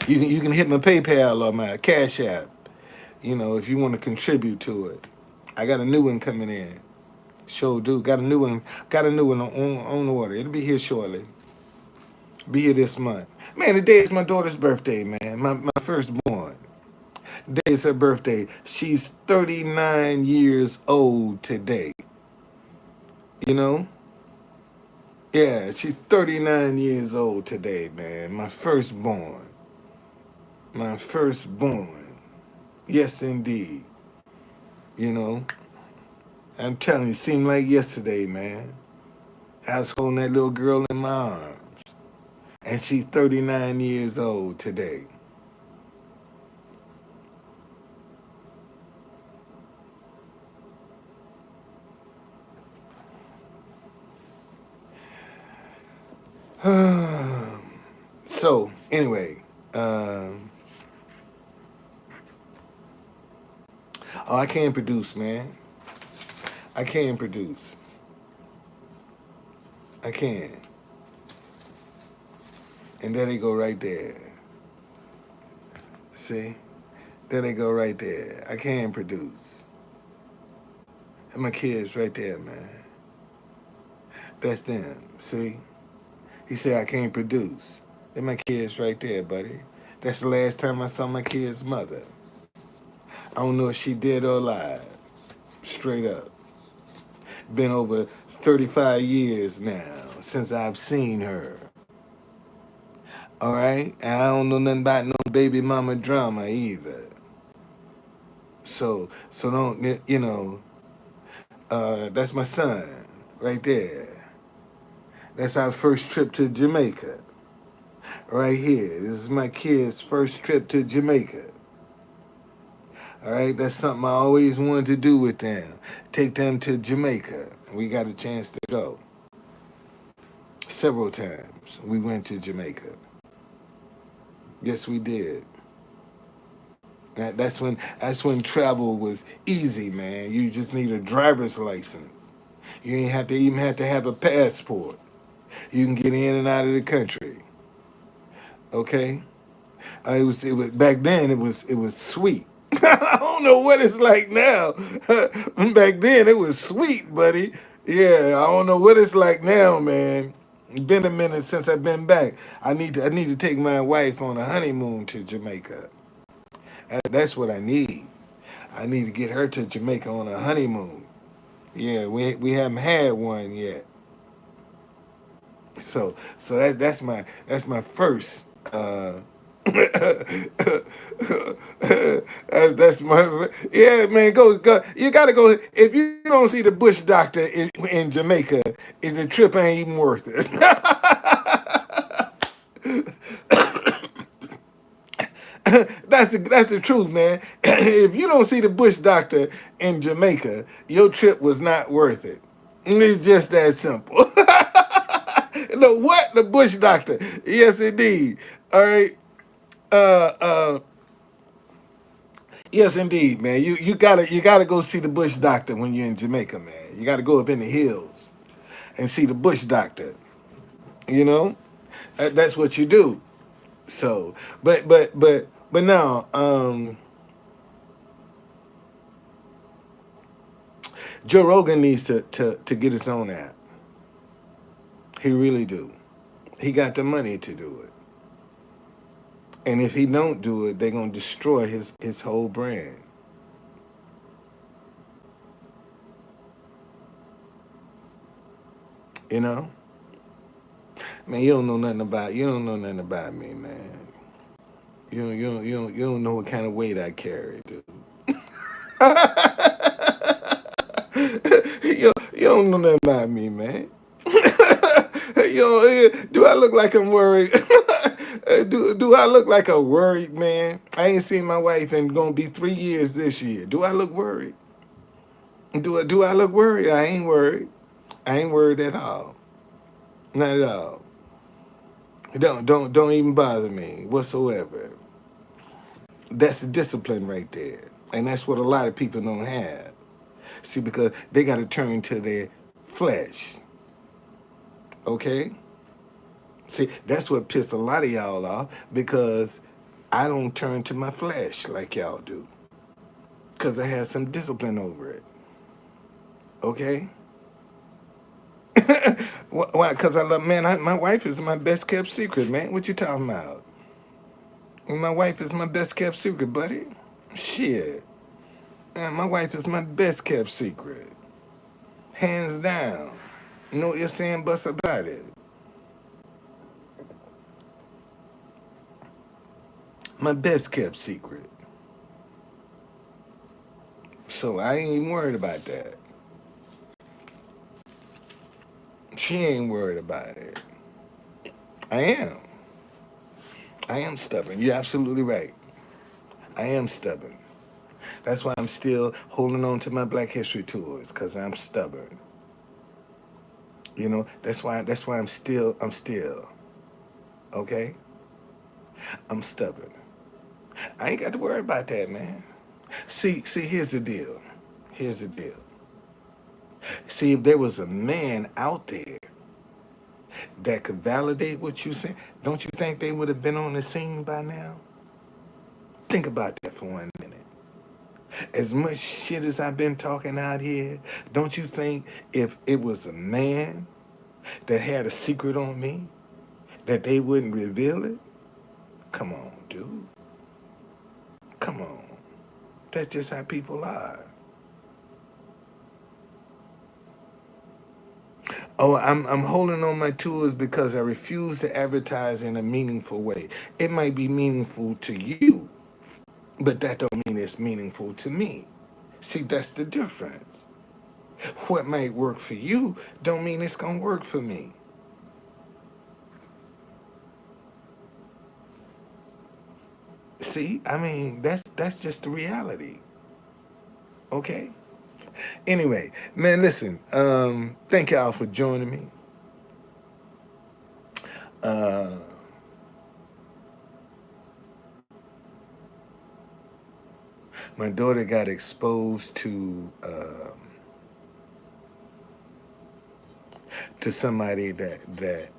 You can hit my PayPal or my Cash App, if you want to contribute to it. I got a new one coming in. Sure do. Got a new one on order. It'll be here shortly. Be here this month. Man, today is my daughter's birthday, man. My firstborn. Today is her birthday. She's 39 years old today. You know? Yeah, she's 39 years old today, man. My firstborn. My firstborn. Yes, indeed. You know? I'm telling you, it seemed like yesterday, man. I was holding that little girl in my arms. And she's 39 years old today. So, anyway. I can produce, man. I can produce. I can. And there they go right there. See? There they go right there. I can produce. And my kids right there, man. That's them. See? He said I can't produce. They're my kids right there, buddy. That's the last time I saw my kid's mother. I don't know if she dead or alive. Straight up. Been over 35 years now since I've seen her. All right? And I don't know nothing about no baby mama drama either. So don't, that's my son right there. That's our first trip to Jamaica. Right here. This is my kid's first trip to Jamaica. All right? That's something I always wanted to do with them. Take them to Jamaica. We got a chance to go. Several times we went to Jamaica. Yes, we did. That's when travel was easy, man. You just need a driver's license. You ain't have to even have a passport. You can get in and out of the country. Okay? It was back then. It was sweet. I don't know what it's like now. Back then it was sweet, buddy. Yeah, I don't know what it's like now, man. It's been a minute since I've been back. I need to take my wife on a honeymoon to Jamaica. That's what I need. I need to get her to Jamaica on a honeymoon. Yeah, we haven't had one yet. So that's my first. That's my, yeah, man. Go. You gotta go. If you don't see the bush doctor in Jamaica, the trip ain't even worth it. That's the truth, man. If you don't see the bush doctor in Jamaica, your trip was not worth it. It's just that simple. No, what? The bush doctor? Yes, indeed. All right. Yes, indeed, man. You gotta go see the bush doctor when you're in Jamaica, man. You gotta go up in the hills and see the bush doctor. You know, that's what you do. So, but now, Joe Rogan needs to get his own app. He really do. He got the money to do it. And if he don't do it, they're gonna destroy his whole brand. You know? Man, you don't know nothing about me, man. You don't know what kind of weight I carry, dude. You don't know nothing about me, man. Do I look like I'm worried? Do I look like a worried man? I ain't seen my wife in gonna be 3 years this year. Do I look worried? Do I look worried? I ain't worried. I ain't worried at all. Not at all. Don't even bother me whatsoever. That's the discipline right there. And that's what a lot of people don't have. See, because they got to turn to their flesh. Okay? See, that's what pissed a lot of y'all off because I don't turn to my flesh like y'all do. Because I have some discipline over it. Okay? Why? Because I love, man, my wife is my best kept secret, man. What you talking about? My wife is my best kept secret, buddy. Shit. Man, my wife is my best kept secret. Hands down. No ifs, and buts about it. My best kept secret. So I ain't even worried about that. She ain't worried about it. I am. I am stubborn. You're absolutely right. I am stubborn. That's why I'm still holding on to my Black History tours, because I'm stubborn. You know, that's why I'm still. Okay? I'm stubborn. I ain't got to worry about that, man. See, here's the deal. Here's the deal. See, if there was a man out there that could validate what you say, don't you think they would have been on the scene by now? Think about that for 1 minute. As much shit as I've been talking out here, don't you think if it was a man that had a secret on me, that they wouldn't reveal it? Come on, dude. Come on. That's just how people are. Oh, I'm holding on my tours because I refuse to advertise in a meaningful way. It might be meaningful to you, but that don't mean it's meaningful to me. See, that's the difference. What might work for you don't mean it's gonna work for me. See, I mean, that's just the reality. Okay? Anyway, man, listen, thank y'all for joining me. Uh my daughter got exposed to somebody that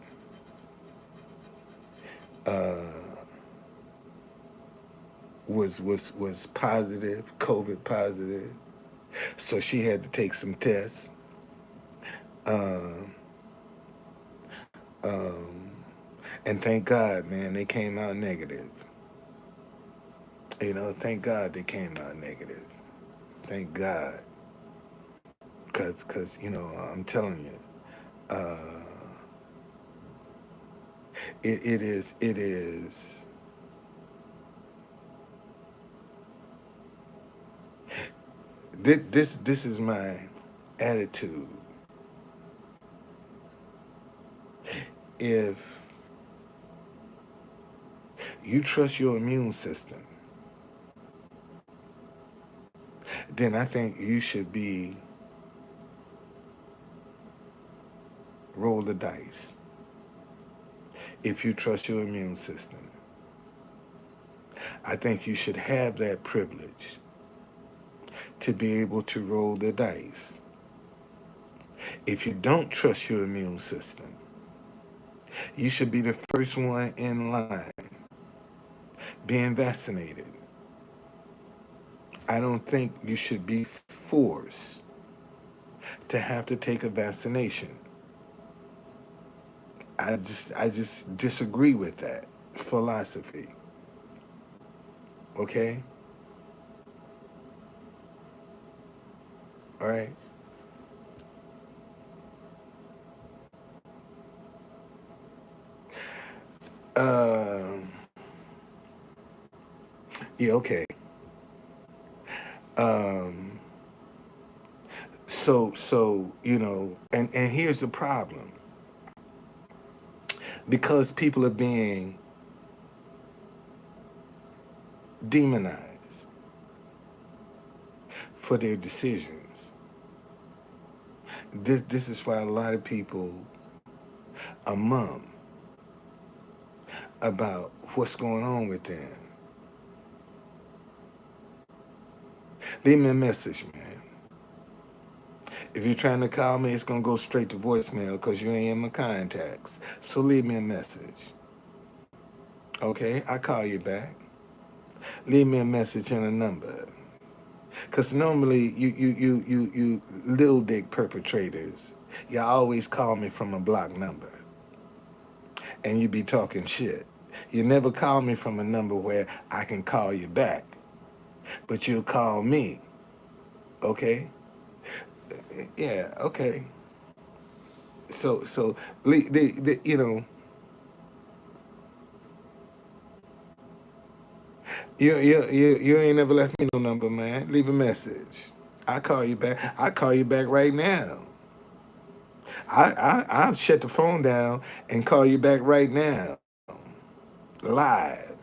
was positive, COVID positive. So she had to take some tests. Um, um, and thank God, man, they came out negative. You know, thank God they came out negative. Thank God. Cause you know, I'm telling you, uh, it is this is my attitude. If you trust your immune system, then I think you should be roll the dice. If you trust your immune system, I think you should have that privilege to be able to roll the dice. If you don't trust your immune system, you should be the first one in line being vaccinated. I don't think you should be forced to have to take a vaccination. I just disagree with that philosophy. Okay? All right? Um, yeah, okay. Um, and here's the problem. Because people are being demonized for their decisions. This is why a lot of people are mum about what's going on with them. Leave me a message, man. If you're trying to call me, it's gonna go straight to voicemail because you ain't in my contacts. So leave me a message. Okay, I call you back. Leave me a message and a number. Cause normally you little dick perpetrators, you always call me from a block number. And you be talking shit. You never call me from a number where I can call you back. But you'll call me. Okay? Yeah, okay. So you know, you ain't never left me no number, man. Leave a message. I call you back. I call you back right now. I'll shut the phone down and call you back right now, live,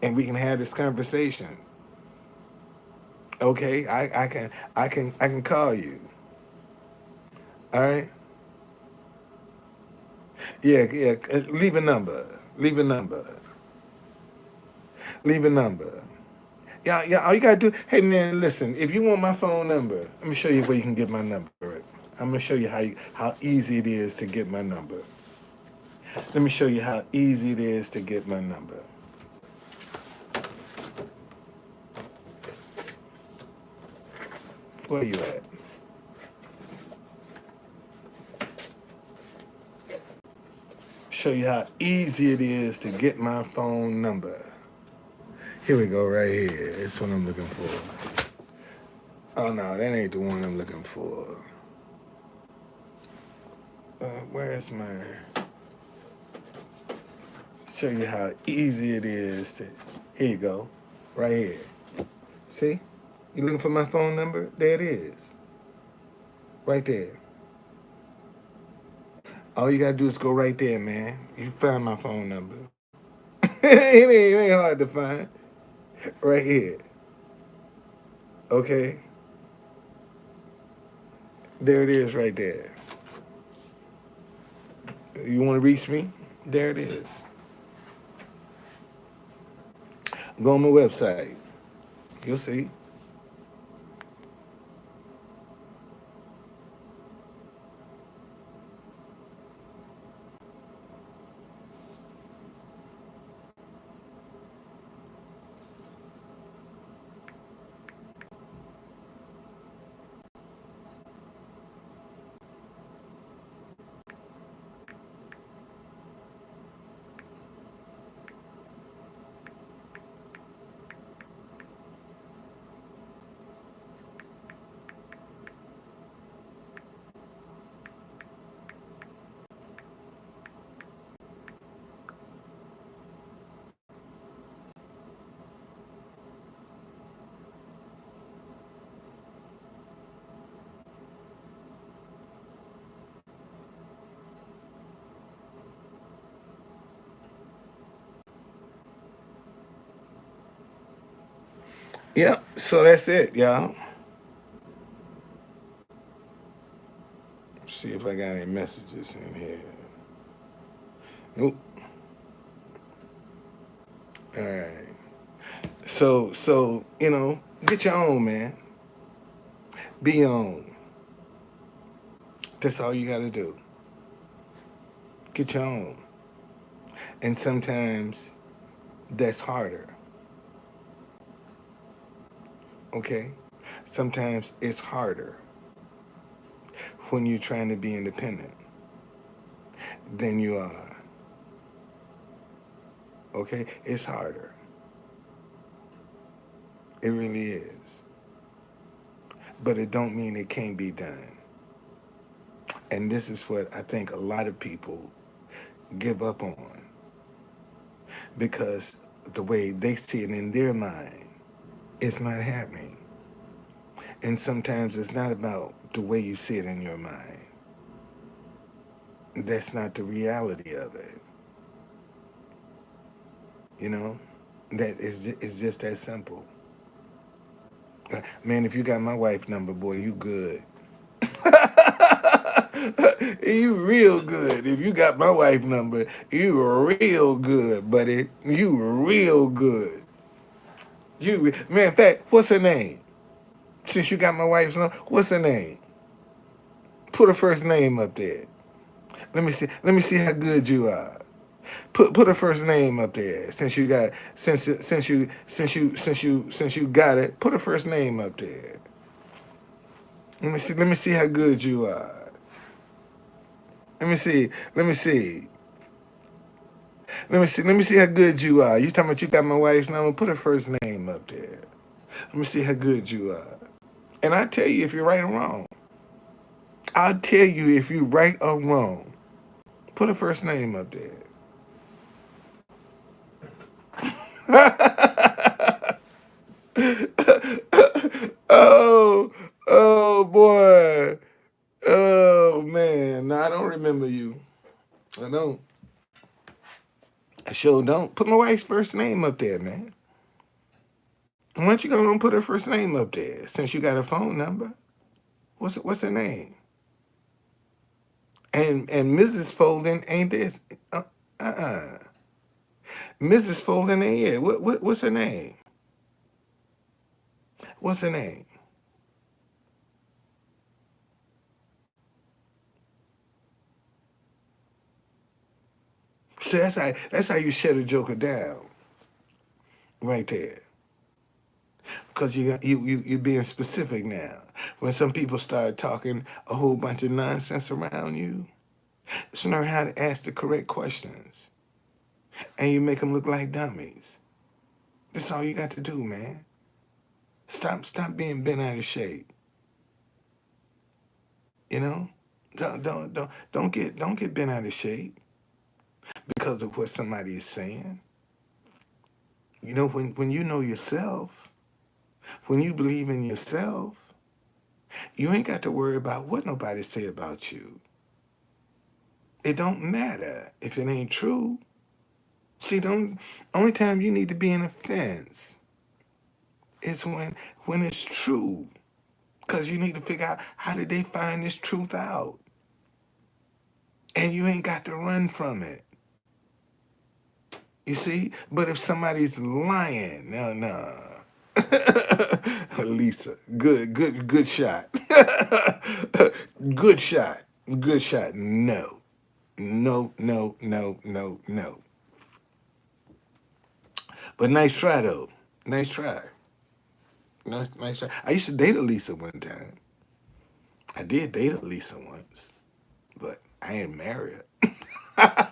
and we can have this conversation. Okay, I can call you. All right. Yeah. Leave a number. Leave a number. Leave a number. Yeah. All you gotta do. Hey man, listen. If you want my phone number, let me show you where you can get my number. I'm gonna show you how easy it is to get my number. Let me show you how easy it is to get my number. Where you at? Show you how easy it is to get my phone number. Here we go, right here. It's what I'm looking for. Oh no, that ain't the one I'm looking for. Where's my? Show you how easy it is to. Here you go, right here. See? You looking for my phone number? There it is, right there. All you gotta do is go right there, man. You find my phone number. It ain't hard to find. Right here. Okay. There it is, right there. You want to reach me? There it is. Go on my website. You'll see. Yep. So that's it, y'all. See if I got any messages in here. Nope. All right. So get your own, man. Be your own. That's all you got to do. Get your own. And sometimes that's harder. Okay? Sometimes it's harder when you're trying to be independent than you are. Okay? It's harder. It really is. But it don't mean it can't be done. And this is what I think a lot of people give up on because the way they see it in their mind, it's not happening. And sometimes it's not about the way you see it in your mind. That's not the reality of it. You know? That is it's just that simple. Man, if you got my wife number, boy, you good. You real good. If you got my wife number, you real good, buddy. You real good. Man, in fact, what's her name? Since you got my wife's number, what's her name? Put her first name up there. Let me see. Let me see how good you are. Put her first name up there. Since you got it. Put her first name up there. Let me see. Let me see how good you are. Let me see. Let me see. Let me see. Let me see how good you are. You talking about you got my wife's number? Put her first name up there. Let me see how good you are. And I tell you if you're right or wrong. I'll tell you if you're right or wrong. Put her first name up there. Oh, oh boy. Oh man. No, I don't remember you. I don't. I sure don't. Put my wife's first name up there, man. Why don't you go and put her first name up there since you got a phone number? What's her name? And Mrs. Folden ain't this? Uh. Mrs. Folden ain't here. What's her name? What's her name? See, that's how you shut a joker down, right there. Because you're being specific now. When some people start talking a whole bunch of nonsense around you, just learn how to ask the correct questions, and you make them look like dummies. That's all you got to do, man. Stop being bent out of shape. You know, don't get bent out of shape because of what somebody is saying. You know, when you know yourself, when you believe in yourself, you ain't got to worry about what nobody say about you. It don't matter if it ain't true. See, the only time you need to be in a fence is when it's true. Because you need to figure out how did they find this truth out. And you ain't got to run from it. You see? But if somebody's lying, no. Lisa, good shot. Good shot. Good shot. No. No. But nice try though. Nice try. Nice try. I used to date a Lisa one time. I did date a Lisa once, but I ain't married her.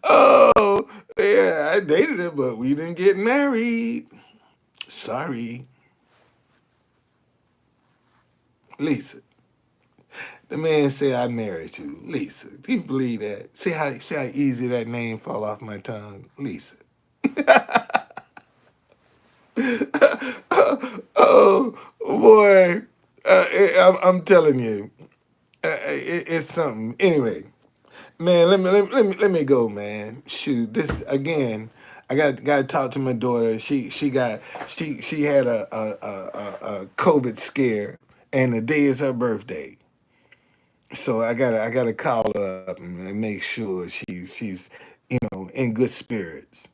Oh, yeah, I dated her, but we didn't get married. Sorry. Lisa. The man said I married you. Lisa. Do you believe that? See how easy that name fall off my tongue? Lisa. Oh boy. I'm telling you. It's something. Anyway, man, let me go, man. Shoot, this again. I got to talk to my daughter. She had a COVID scare, and the day is her birthday. So I gotta call her up and make sure she's in good spirits.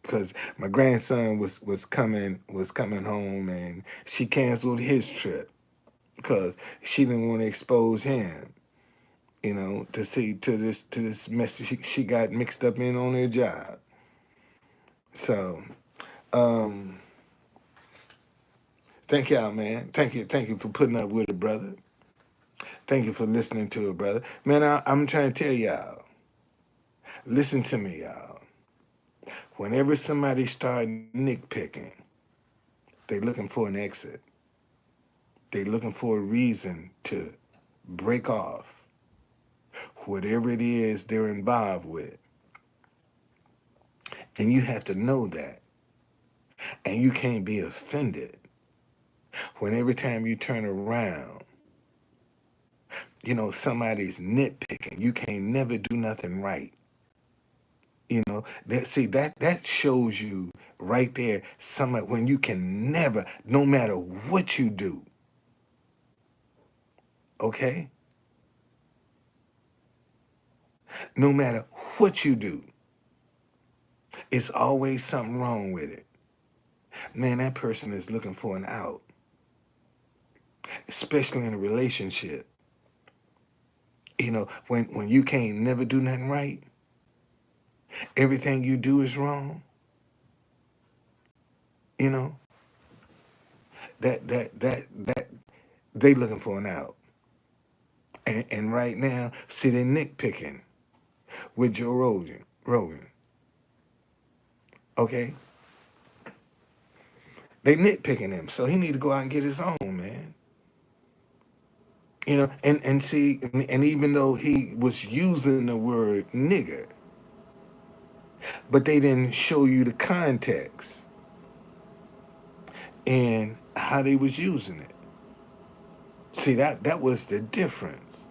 Because my grandson was coming home and she canceled his trip because she didn't want to expose him. To this mess she got mixed up in on her job. So, um, thank y'all, man. Thank you for putting up with it, brother. Thank you for listening to it, brother. Man, I'm trying to tell y'all. Listen to me, y'all. Whenever somebody start nitpicking, they looking for an exit. They looking for a reason to break off whatever it is they're involved with. And you have to know that. And you can't be offended when every time you turn around, somebody's nitpicking. You can't never do nothing right. That shows you right there somebody when you can never, no matter what you do, okay? No matter what you do, it's always something wrong with it. Man, that person is looking for an out, especially in a relationship. When you can't never do nothing right, everything you do is wrong, you know, that they looking for an out. And right now, see, they nitpicking with Joe Rogan, okay? They nitpicking him, so he need to go out and get his own, man. And see, and even though he was using the word nigger, but they didn't show you the context and how they was using it. See, that was the difference.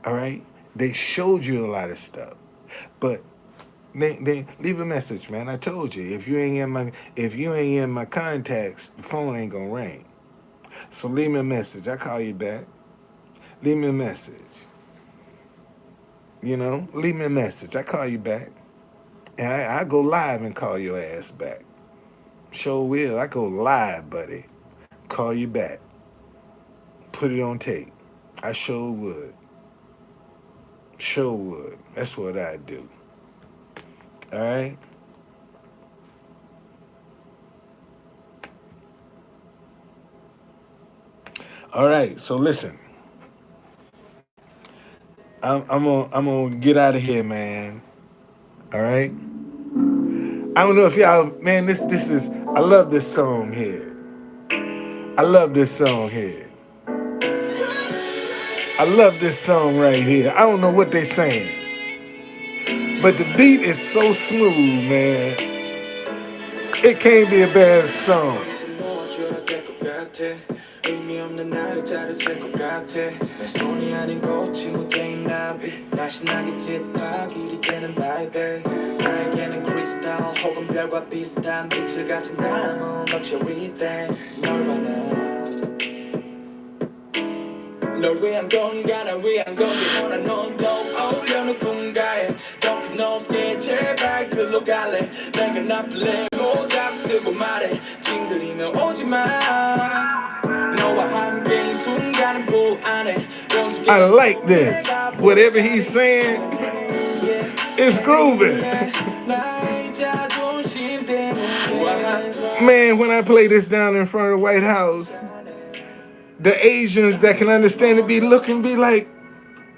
All right? They showed you a lot of stuff, but they leave a message, man. I told you, if you ain't in my contacts, the phone ain't gonna ring. So leave me a message. I call you back. Leave me a message. Leave me a message. I call you back. And I go live and call your ass back. Sure will. I go live, buddy. Call you back. Put it on tape. I sure would. Sure would. That's what I do. All right? All right. So listen. I'm gonna get out of here, man. All right? I don't know if y'all, man, this is, I love this song here. I love this song here. I love this song right here. I don't know what they saying, but the beat is so smooth, man. It can't be a bad song. 의미 없는 날짜를 쓸 것 같아 내 손이 아닌 꽃이 묻어있는 나비 다시 나게 짙하게 이제는 바이베 나에게는 크리스탈 혹은 별과 비슷한 빛을 가진 diamond luxury thing 널 봐라 널 위한 건가 날 위한 건지 원한 넌도 어울려 누군가에 더 큰 높게 제발 글로 갈래 내가 나쁠래 모자 쓰고 말해 찡그리며 오지마 I like this. Whatever he's saying, it's grooving. Man, when I play this down in front of the White House, the Asians that can understand it be looking, be like,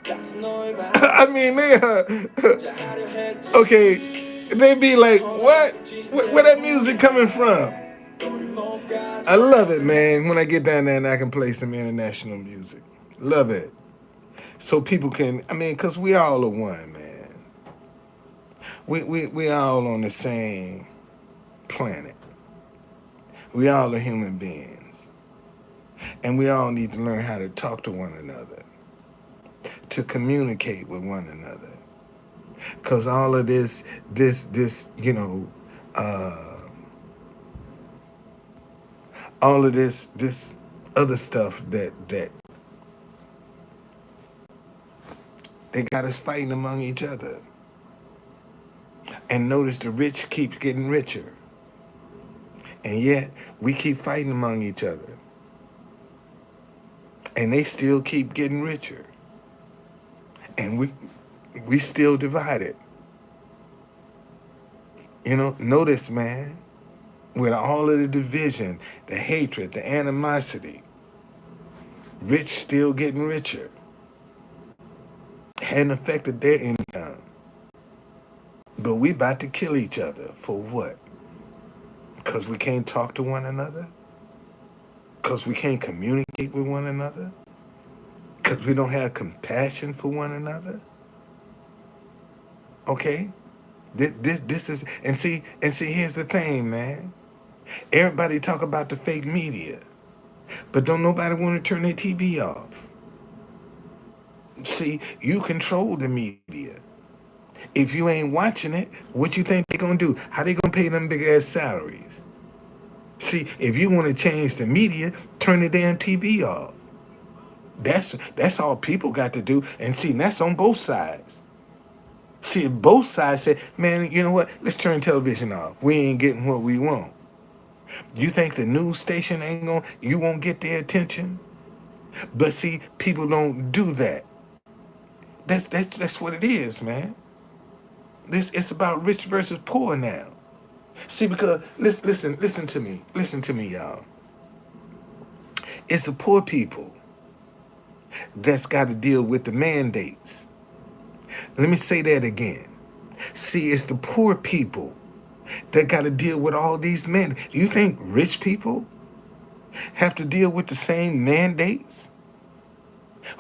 I mean, okay, they be like, what? Where that music coming from? I love it, man, when I get down there and I can play some international music. Love it. So people can, because we all are one, man. We all on the same planet. We all are human beings. And we all need to learn how to talk to one another, to communicate with one another. Because all of this, all of this other stuff that they got us fighting among each other. And notice the rich keep getting richer. And yet we keep fighting among each other. And they still keep getting richer. And we still divided. Notice, man, with all of the division, the hatred, the animosity, rich still getting richer. Hadn't affected their income. But we about to kill each other for what? Because we can't talk to one another? Because we can't communicate with one another? Because we don't have compassion for one another? Okay? This is and see here's the thing, man. Everybody talk about the fake media, but don't nobody want to turn their TV off. See, you control the media. If you ain't watching it, what you think they gonna do? How they gonna pay them big ass salaries? See, if you want to change the media, turn the damn TV off. That's all people got to do. And see, that's on both sides. See, if both sides say, man, you know what? Let's turn television off. We ain't getting what we want. You think the news station ain't gonna, you won't get their attention? But see, people don't do that. That's what it is, man. This it's about rich versus poor now. See, because listen to me, y'all. It's the poor people that's got to deal with the mandates. Let me say that again. See, it's the poor people that got to deal with all these men. Do you think rich people have to deal with the same mandates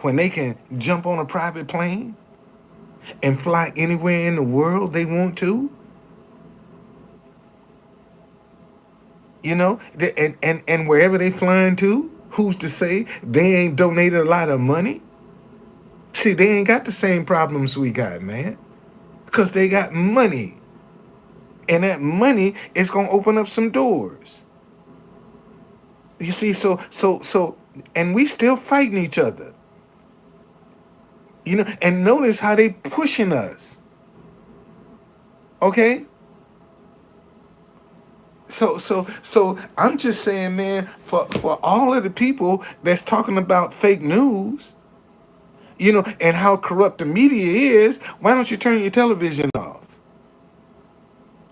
when they can jump on a private plane and fly anywhere in the world they want to? You know, and wherever they flying to, who's to say they ain't donated a lot of money? See, they ain't got the same problems we got, man, because they got money. And that money is going to open up some doors. You see, so, and we still fighting each other. You know, and notice how they pushing us. Okay? So I'm just saying, man, for all of the people that's talking about fake news, you know, and how corrupt the media is, why don't you turn your television off?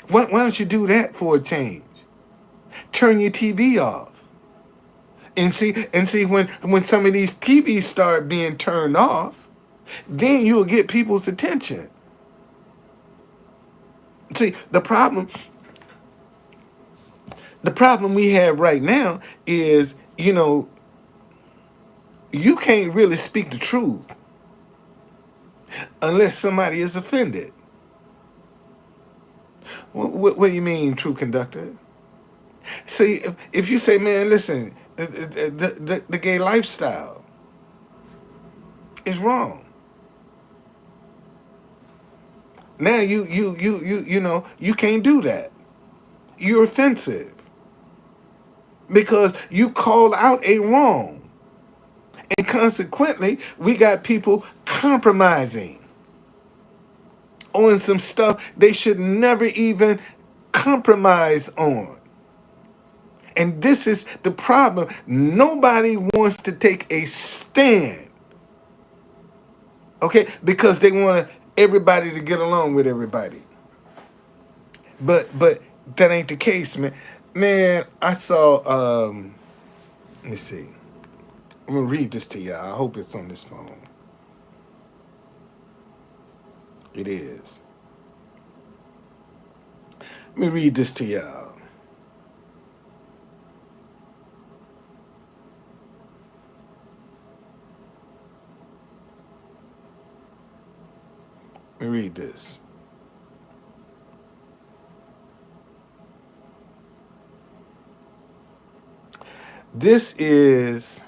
Why don't you do that for a change? Turn your TV off. And see when some of these TVs start being turned off, then you'll get people's attention. See, the problem we have right now is, you know, you can't really speak the truth unless somebody is offended. What do you mean, true conductor? See, if you say, man, listen, the gay lifestyle is wrong. Now you know you can't do that. You're offensive because you called out a wrong, and consequently, we got people compromising on some stuff they should never even compromise on. And this is the problem. Nobody wants to take a stand, okay? Because they want everybody to get along with everybody. But that ain't the case, man. Man, I saw let me see. I'm gonna read this to y'all. I hope it's on this phone. It is. Let me read this to y'all. Let me read this. This is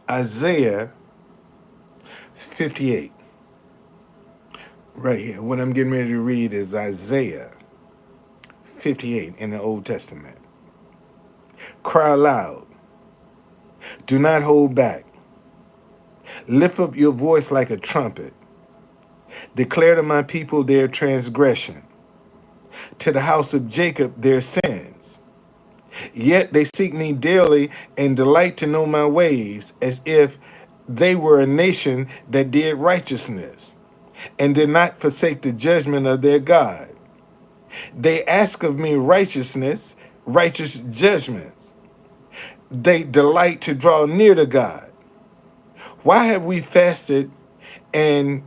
Isaiah 58. Right here. What I'm getting ready to read is Isaiah 58 in the Old Testament. Cry aloud. Do not hold back. Lift up your voice like a trumpet. Declare to my people their transgression, to the house of Jacob their sins. Yet they seek me daily and delight to know my ways, as if they were a nation that did righteousness and did not forsake the judgment of their God. They ask of me righteousness, righteous judgments. They delight to draw near to God. Why have we fasted and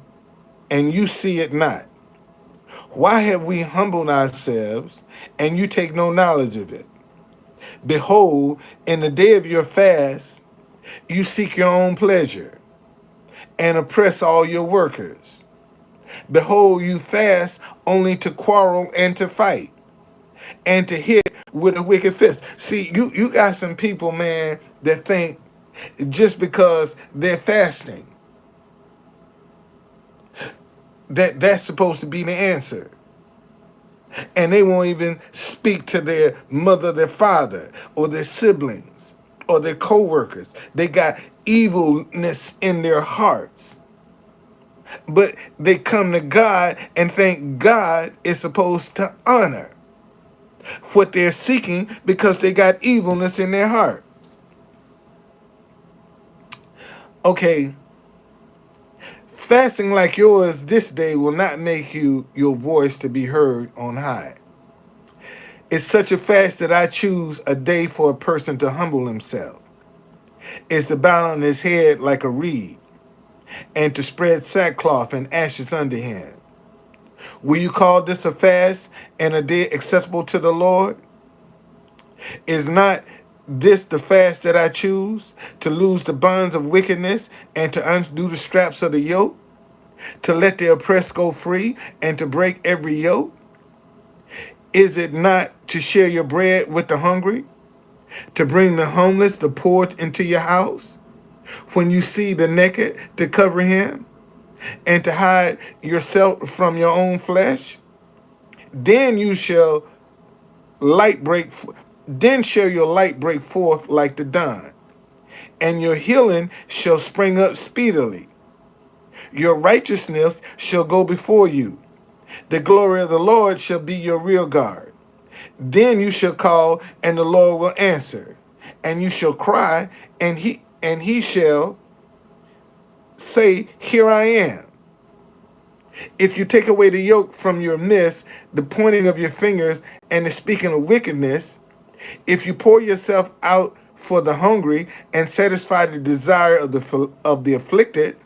you see it not? Why have we humbled ourselves and you take no knowledge of it? Behold, in the day of your fast, you seek your own pleasure and oppress all your workers. Behold, you fast only to quarrel and to fight and to hit with a wicked fist. See, you got some people, man, that think just because they're fasting, that's supposed to be the answer. And they won't even speak to their mother, their father, or their siblings, or their co-workers. They got evilness in their hearts. But they come to God and think God is supposed to honor what they're seeking because they got evilness in their heart. Okay, fasting like yours this day will not make your voice to be heard on high. It's such a fast that I choose a day for a person to humble himself. It's to bow on his head like a reed and to spread sackcloth and ashes under him. Will you call this a fast and a day acceptable to the Lord? Is not this the fast that I choose? To loose the bonds of wickedness and to undo the straps of the yoke? To let the oppressed go free and to break every yoke? Is it not to share your bread with the hungry? To bring the homeless, the poor into your house? When you see the naked, to cover him? And to hide yourself from your own flesh? Then you shall light break. Then shall your light break forth like the dawn, and your healing shall spring up speedily. Your righteousness shall go before you. The glory of the Lord shall be your rear guard. Then you shall call, and the Lord will answer. And you shall cry, and he shall say, Here I am. If you take away the yoke from your midst, the pointing of your fingers, and the speaking of wickedness, if you pour yourself out for the hungry and satisfy the desire of the afflicted,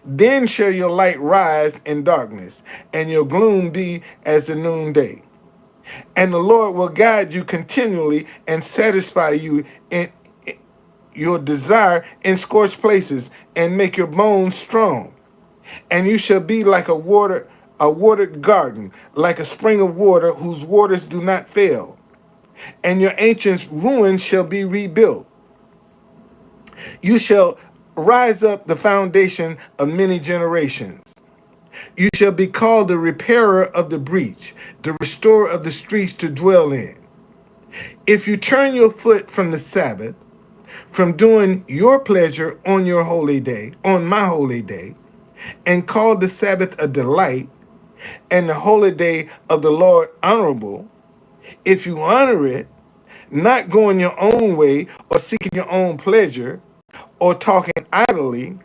then shall your light rise in darkness, and your gloom be as the noonday. And the Lord will guide you continually and satisfy you in your desire in scorched places and make your bones strong. And you shall be like a watered garden, like a spring of water whose waters do not fail. And your ancient ruins shall be rebuilt. You shall rise up the foundation of many generations. You shall be called the repairer of the breach, the restorer of the streets to dwell in. If you turn your foot from the Sabbath, from doing your pleasure on your holy day, on my holy day, and call the Sabbath a delight, and the holy day of the Lord honorable, if you honor it, not going your own way or seeking your own pleasure or talking idly,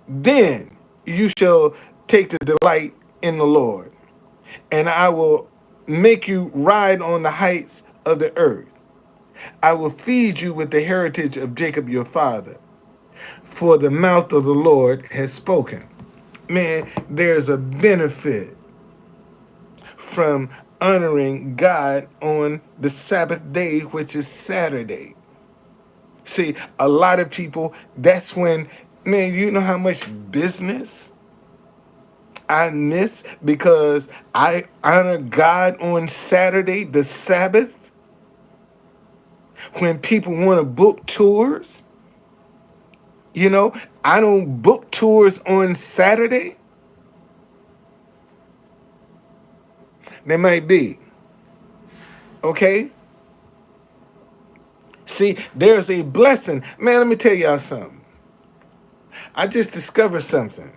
then you shall take the delight in the Lord, and I will make you ride on the heights of the earth. I will feed you with the heritage of Jacob your father, for the mouth of the Lord has spoken. Man, there's a benefit from honoring God on the Sabbath day, which is Saturday. See, a lot of people, that's when, man, you know how much business I miss because I honor God on Saturday, the Sabbath, when people want to book tours. You know, I don't book tours on Saturday. They might be. Okay? See, there's a blessing. Man, let me tell y'all something. I just discovered something.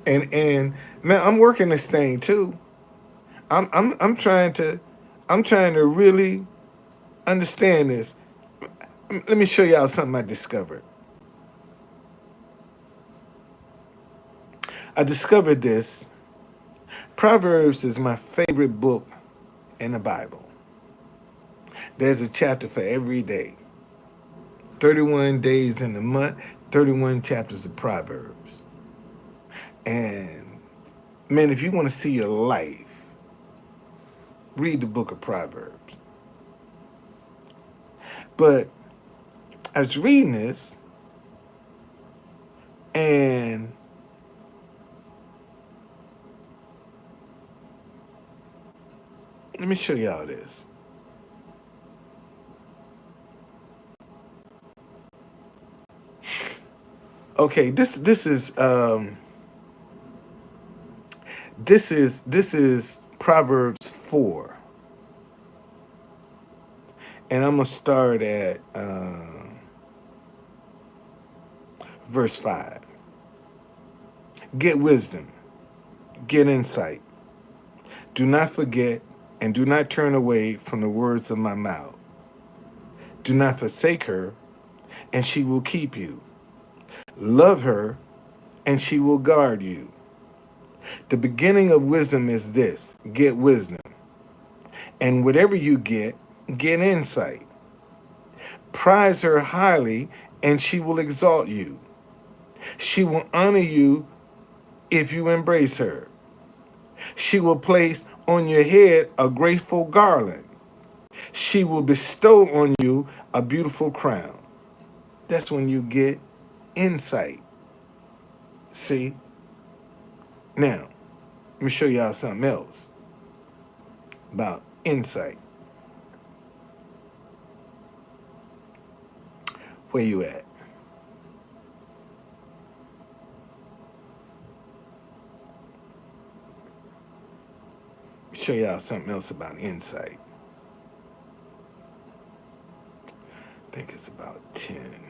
And man, I'm working this thing too. I'm trying to really understand this. Let me show y'all something I discovered. I discovered this. Proverbs is my favorite book in the Bible. There's a chapter for every day. 31 days in the month, 31 chapters of Proverbs. And man, if you want to see your life read the book of Proverbs. But I was reading this, and let me show y'all this. Okay, this is Proverbs 4, and I'm gonna start at verse 5. Get wisdom, get insight. Do not forget and do not turn away from the words of my mouth. Do not forsake her, and she will keep you. Love her, and she will guard you. The beginning of wisdom is this: get wisdom. And whatever you get insight. Prize her highly, and she will exalt you. She will honor you if you embrace her. She will place on your head a graceful garland. She will bestow on you a beautiful crown. That's when you get insight. See? Now, let me show y'all something else about insight. Where you at? Show y'all something else about insight. I think it's about 10.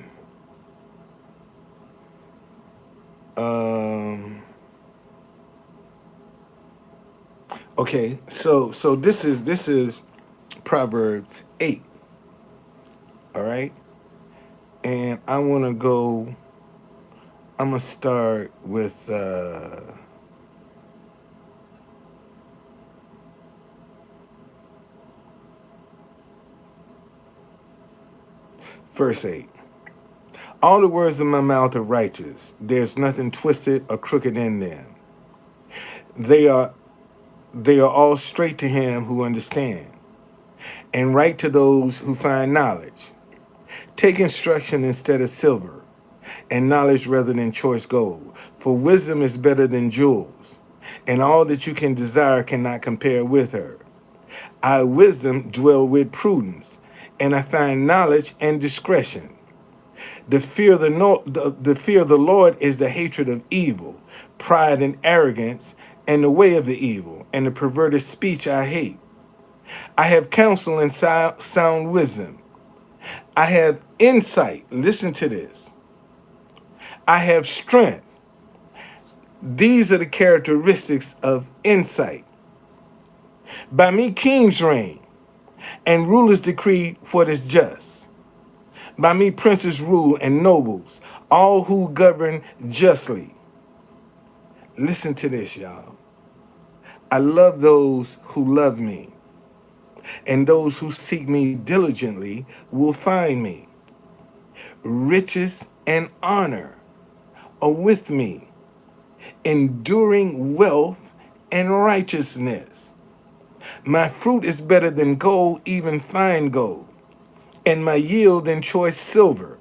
Okay, so this is Proverbs 8. All right? And I'm gonna start with verse 8. All the words of my mouth are righteous. There's nothing twisted or crooked in them. They are all straight to him who understands, and right to those who find knowledge. Take instruction instead of silver, and knowledge rather than choice gold. For wisdom is better than jewels, and all that you can desire cannot compare with her. I, wisdom, dwell with prudence, and I find knowledge and discretion. The fear of the Lord is the hatred of evil, pride and arrogance, and the way of the evil, and the perverted speech I hate. I have counsel and sound wisdom. I have insight. Listen to this. I have strength. These are the characteristics of insight. By me kings reign, and rulers decree what is just. By me princes rule and nobles, all who govern justly. Listen to this, y'all. I love those who love me, and those who seek me diligently will find me. Riches and honor are with me, enduring wealth and righteousness. My fruit is better than gold, even fine gold, and my yield than choice silver.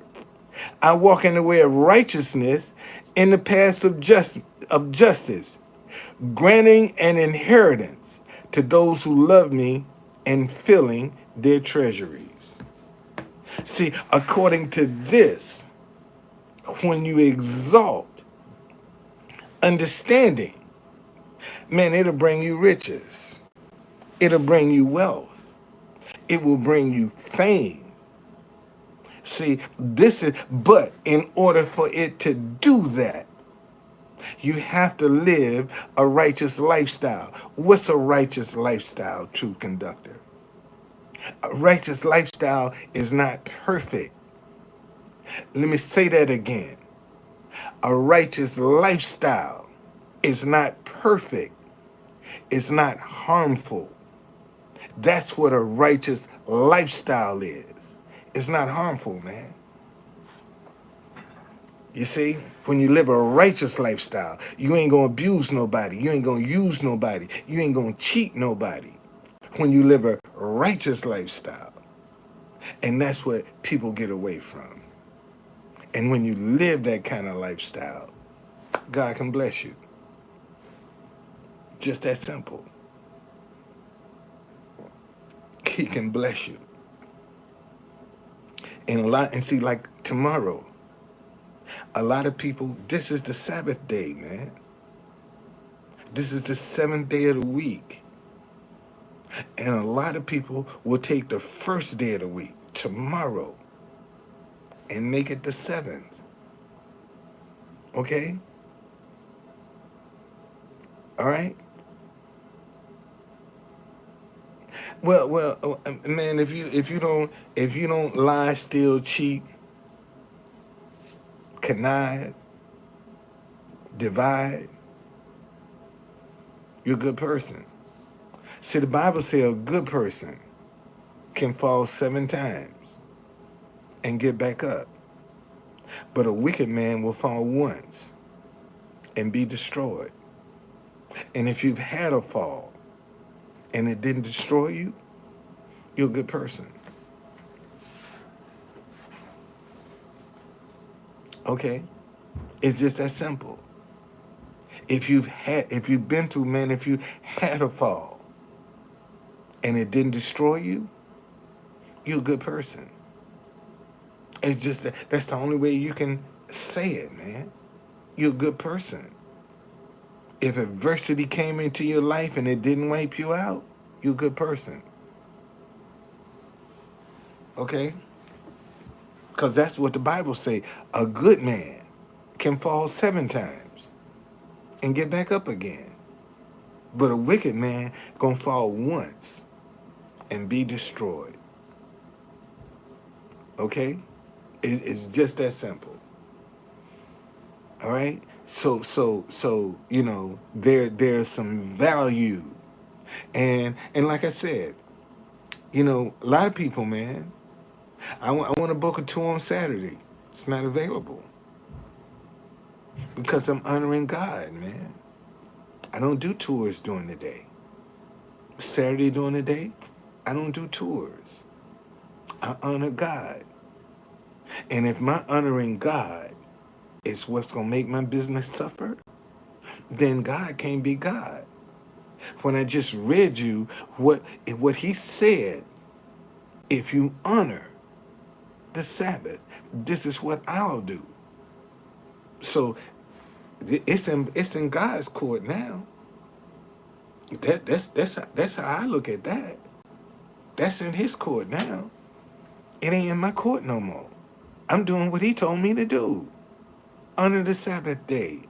I walk in the way of righteousness, in the paths of justice, granting an inheritance to those who love me and filling their treasuries. See, according to this, when you exalt understanding, man, it'll bring you riches. It'll bring you wealth. It will bring you fame. See, but in order for it to do that, you have to live a righteous lifestyle. What's a righteous lifestyle, true conductor? A righteous lifestyle is not perfect. Let me say that again. A righteous lifestyle is not perfect. It's not harmful. That's what a righteous lifestyle is. It's not harmful, man. You see, when you live a righteous lifestyle, you ain't gonna abuse nobody. You ain't gonna use nobody. You ain't gonna cheat nobody. when you live a righteous lifestyle. And that's what people get away from. And when you live that kind of lifestyle, God can bless you. Just that simple. He can bless you. And see, like tomorrow, a lot of people, this is the Sabbath day, man. This is the 7th day of the week. And a lot of people will take the first day of the week, tomorrow, and make it the 7th. Okay? All right? Well, man, if you don't lie, steal, cheat, connive, divide, you're a good person. See, the Bible says a good person can fall 7 times and get back up. But a wicked man will fall once and be destroyed. And if you've had a fall and it didn't destroy you, you're a good person. Okay? It's just that simple. If you've been through, man, if you had a fall and it didn't destroy you, you're a good person. It's just that's the only way you can say it, man. You're a good person. If adversity came into your life and it didn't wipe you out, you're a good person. Okay? Because that's what the Bible say. A good man can fall 7 times and get back up again. But a wicked man gonna fall once and be destroyed. Okay? It's just that simple. All right? So you know, there's some value. And like I said, you know, a lot of people, man, I want to book a tour on Saturday. It's not available. Because I'm honoring God, man. I don't do tours during the day. Saturday during the day, I don't do tours. I honor God. And if my honoring God is what's going to make my business suffer, then God can't be God. When I just read you what he said, if you honor the Sabbath, this is what I'll do. So it's in God's court now. That's how I look at that. That's in his court now. It ain't in my court no more. I'm doing what he told me to do. Honor the Sabbath day.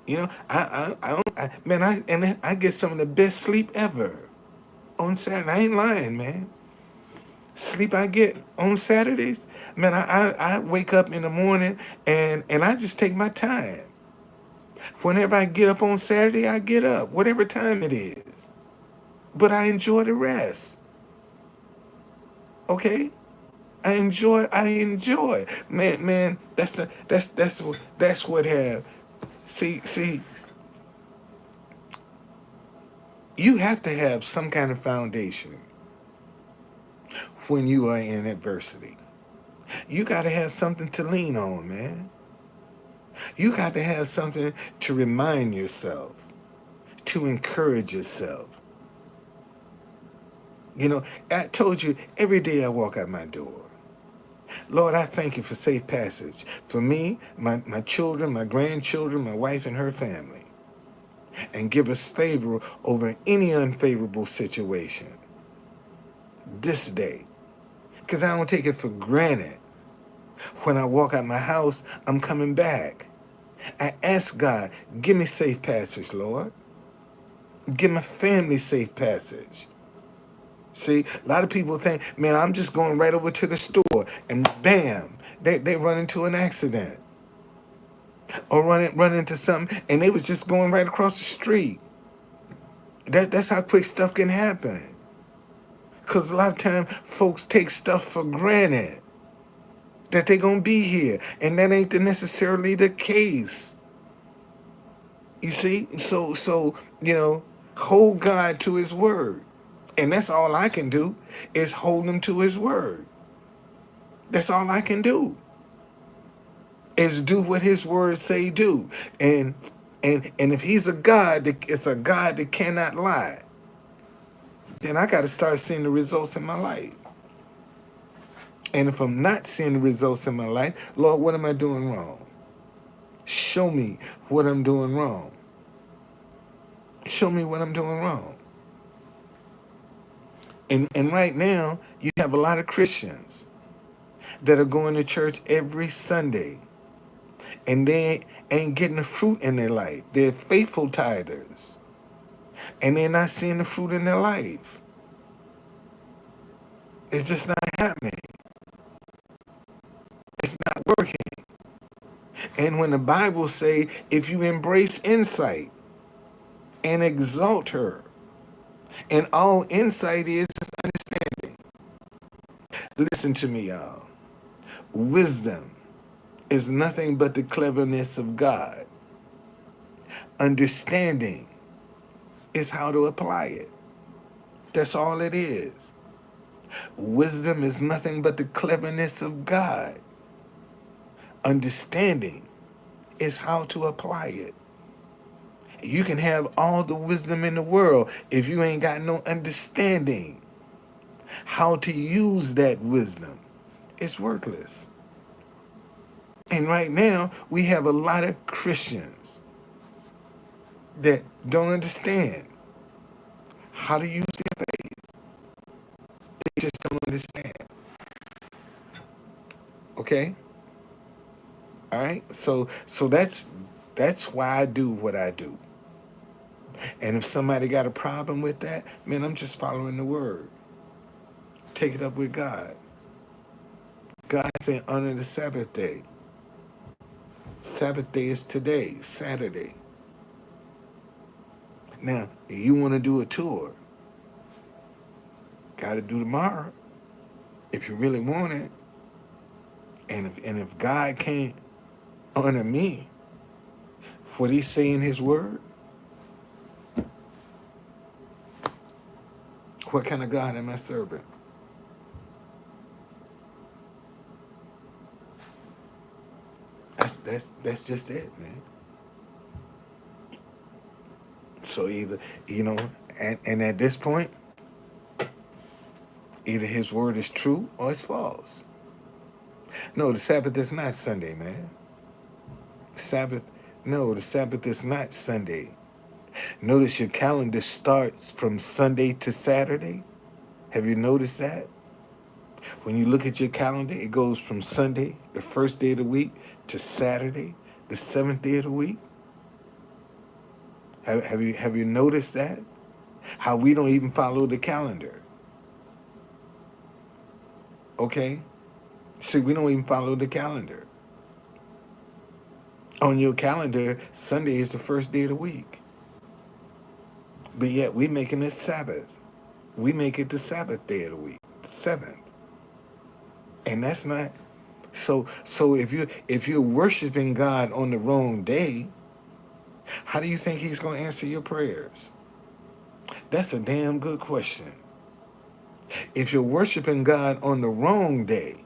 You know, I get some of the best sleep ever on Saturday. I ain't lying, man. Sleep I get on Saturdays, man. I wake up in the morning and I just take my time. Whenever I get up on Saturday, I get up, whatever time it is. But I enjoy the rest. Okay? I enjoy. Man, that's what have. See, you have to have some kind of foundation when you are in adversity. You got to have something to lean on, man. You got to have something to remind yourself, to encourage yourself. You know, I told you every day I walk out my door, Lord, I thank you for safe passage for me, my children, my grandchildren, my wife and her family. And give us favor over any unfavorable situation this day. Because I don't take it for granted. When I walk out my house, I'm coming back. I ask God, give me safe passage, Lord. Give my family safe passage. See, a lot of people think, man, I'm just going right over to the store and bam, they run into an accident. Or run into something and they was just going right across the street. That's how quick stuff can happen. Because a lot of times folks take stuff for granted. That they gonna be here. And that ain't necessarily the case. You see? So you know, Hold God to his word. And that's all I can do is hold him to his word. That's all I can do is do what his words say do. And if he's a God that it's a God that cannot lie, then I got to start seeing the results in my life. And if I'm not seeing the results in my life, Lord, what am I doing wrong? Show me what I'm doing wrong. Show me what I'm doing wrong. And right now, you have a lot of Christians that are going to church every Sunday and they ain't getting the fruit in their life. They're faithful tithers and they're not seeing the fruit in their life. It's just not happening. It's not working. And when the Bible say, if you embrace insight and exalt her, and all insight is understanding. Listen to me, y'all. Wisdom is nothing but the cleverness of God. Understanding is how to apply it. That's all it is. Wisdom is nothing but the cleverness of God. Understanding is how to apply it. You can have all the wisdom in the world if you ain't got no understanding how to use that wisdom. It's worthless. And right now, we have a lot of Christians that don't understand how to use their faith. They just don't understand. Okay? All right? So that's why I do what I do. And if somebody got a problem with that, man, I'm just following the word. Take it up with God. God said honor the Sabbath day. Sabbath day is today, Saturday. Now, if you want to do a tour, got to do tomorrow if you really want it. And if God can't honor me for what he say in his word, what kind of God am I serving? That's just it, man. So either, and at this point, either his word is true or it's false. No, the Sabbath is not Sunday, man. The Sabbath is not Sunday. Notice your calendar starts from Sunday to Saturday. Have you noticed that? When you look at your calendar, it goes from Sunday, the first day of the week, to Saturday, the seventh day of the week. Have you noticed that? How we don't even follow the calendar. Okay? See, we don't even follow the calendar. On your calendar, Sunday is the first day of the week. But yet we making it Sabbath. We make it the Sabbath day of the week, the seventh. And that's not so if you're worshiping God on the wrong day, how do you think he's going to answer your prayers? That's a damn good question. If you're worshiping God on the wrong day,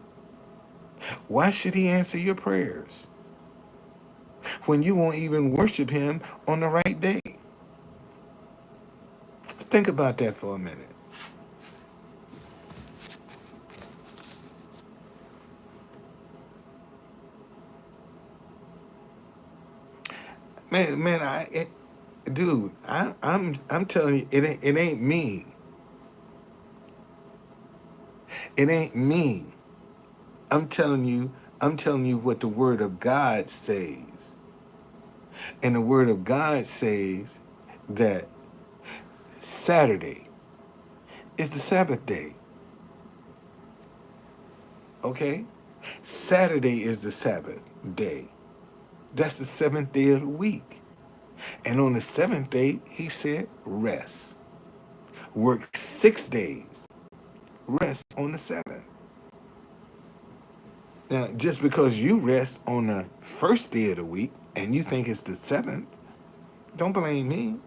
why should he answer your prayers when you won't even worship him on the right day? Think about that for a minute. Man, dude, I'm telling you, it ain't me. It ain't me. I'm telling you what the word of God says. And the word of God says that Saturday is the Sabbath day. Okay? Saturday is the Sabbath day. That's the seventh day of the week. And on the seventh day, he said, rest. Work 6 days. Rest on the seventh. Now, just because you rest on the first day of the week and you think it's the seventh, don't blame me.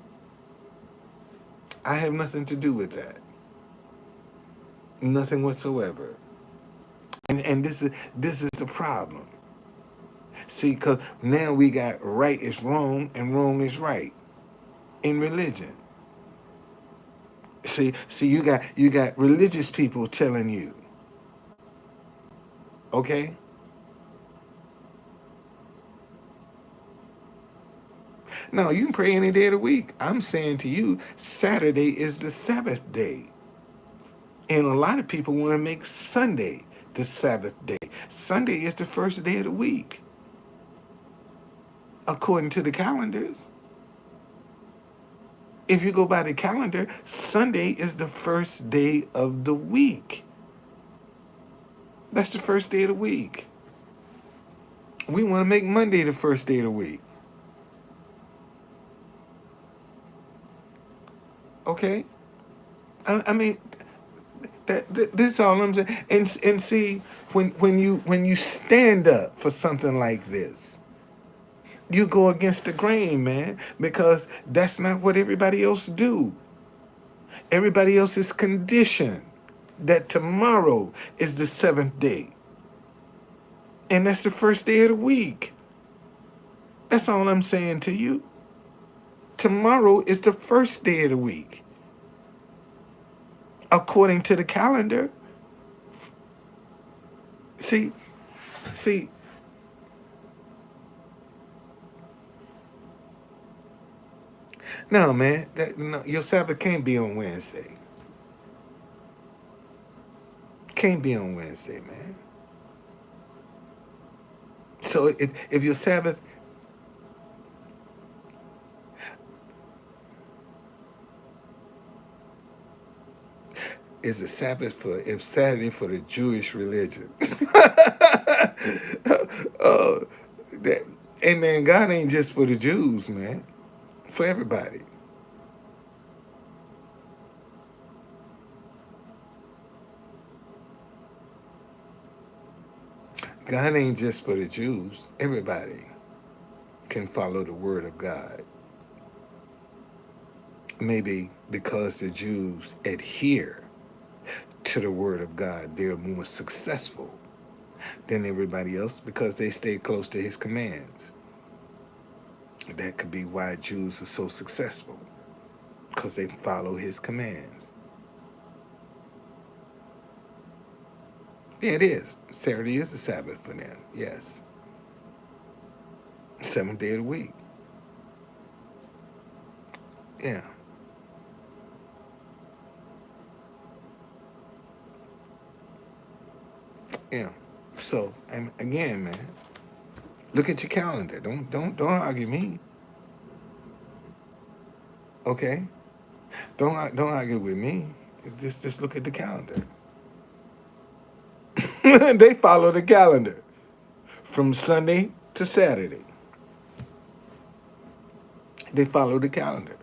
I have nothing to do with that. Nothing whatsoever. And this is the problem. See, because now we got right is wrong and wrong is right in religion. See, you got religious people telling you, okay? No, you can pray any day of the week. I'm saying to you, Saturday is the Sabbath day. And a lot of people want to make Sunday the Sabbath day. Sunday is the first day of the week, according to the calendars. If you go by the calendar, Sunday is the first day of the week. That's the first day of the week. We want to make Monday the first day of the week. Okay? I mean, this is all I'm saying. And see, when you stand up for something like this, you go against the grain, man, because that's not what everybody else do. Everybody else is conditioned that tomorrow is the seventh day. And that's the first day of the week. That's all I'm saying to you. Tomorrow is the first day of the week. According to the calendar. See, see, no, man, no, your Sabbath can't be on Wednesday. Can't be on Wednesday, man. So if your Sabbath is a Sabbath if Saturday for the Jewish religion. uh, that, hey man, God ain't just for the Jews, man. For everybody. God ain't just for the Jews. Everybody can follow the word of God. Maybe because the Jews adhere to the word of God, they're more successful than everybody else because they stay close to his commands. That could be why Jews are so successful, because they follow his commands. Yeah, it is. Saturday is the Sabbath for them, yes. Seventh day of the week. Yeah. Yeah. So, and again, man, look at your calendar. Don't argue me. Okay? Don't argue with me. Just look at the calendar. They follow the calendar from Sunday to Saturday. They follow the calendar.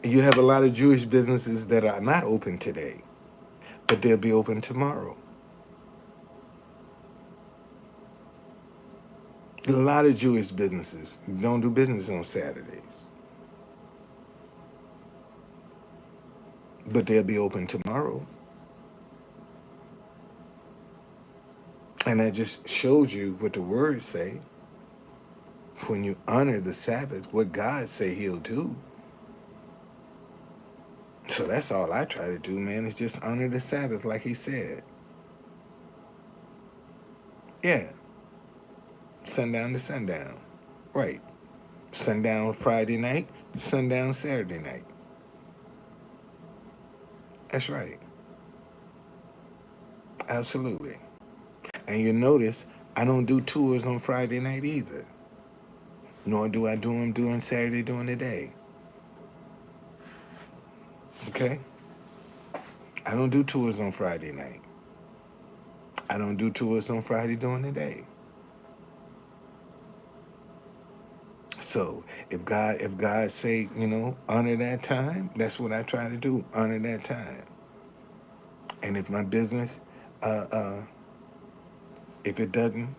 You have a lot of Jewish businesses that are not open today, but they'll be open tomorrow. A lot of Jewish businesses don't do business on Saturdays, but they'll be open tomorrow. And that just shows you what the words say. When you honor the Sabbath, what God say he'll do. So that's all I try to do, man, is just honor the Sabbath like he said. Yeah. Sundown to sundown. Right. Sundown Friday night, sundown Saturday night. That's right. Absolutely. And you notice I don't do tours on Friday night either. Nor do I do them during Saturday during the day. Okay? I don't do tours on Friday night. I don't do tours on Friday during the day. So if God say, honor that time, that's what I try to do, honor that time. And if my business, if it doesn't,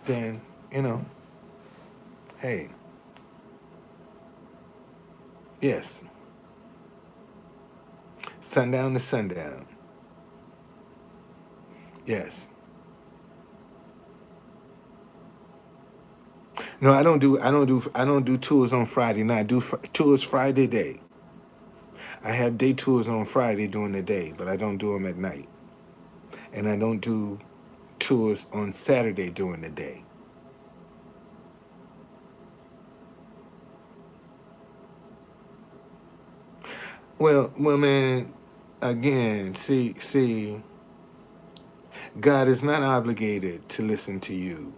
then, hey, Yes. Sundown to sundown. Yes. No, I don't do tours on Friday night. I do tours Friday day. I have day tours on Friday during the day, but I don't do them at night. And I don't do tours on Saturday during the day. Well, man, again, see, God is not obligated to listen to you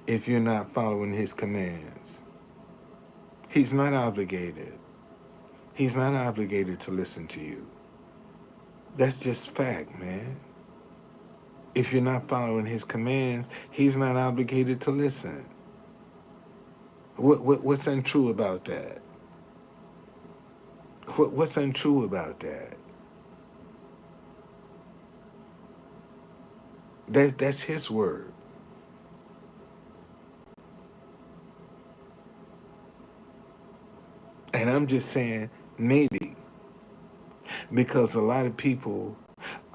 if you're not following his commands. He's not obligated. He's not obligated to listen to you. That's just fact, man. If you're not following his commands, he's not obligated to listen. What's untrue about that? What's untrue about that? That's his word. And I'm just saying maybe because a lot of people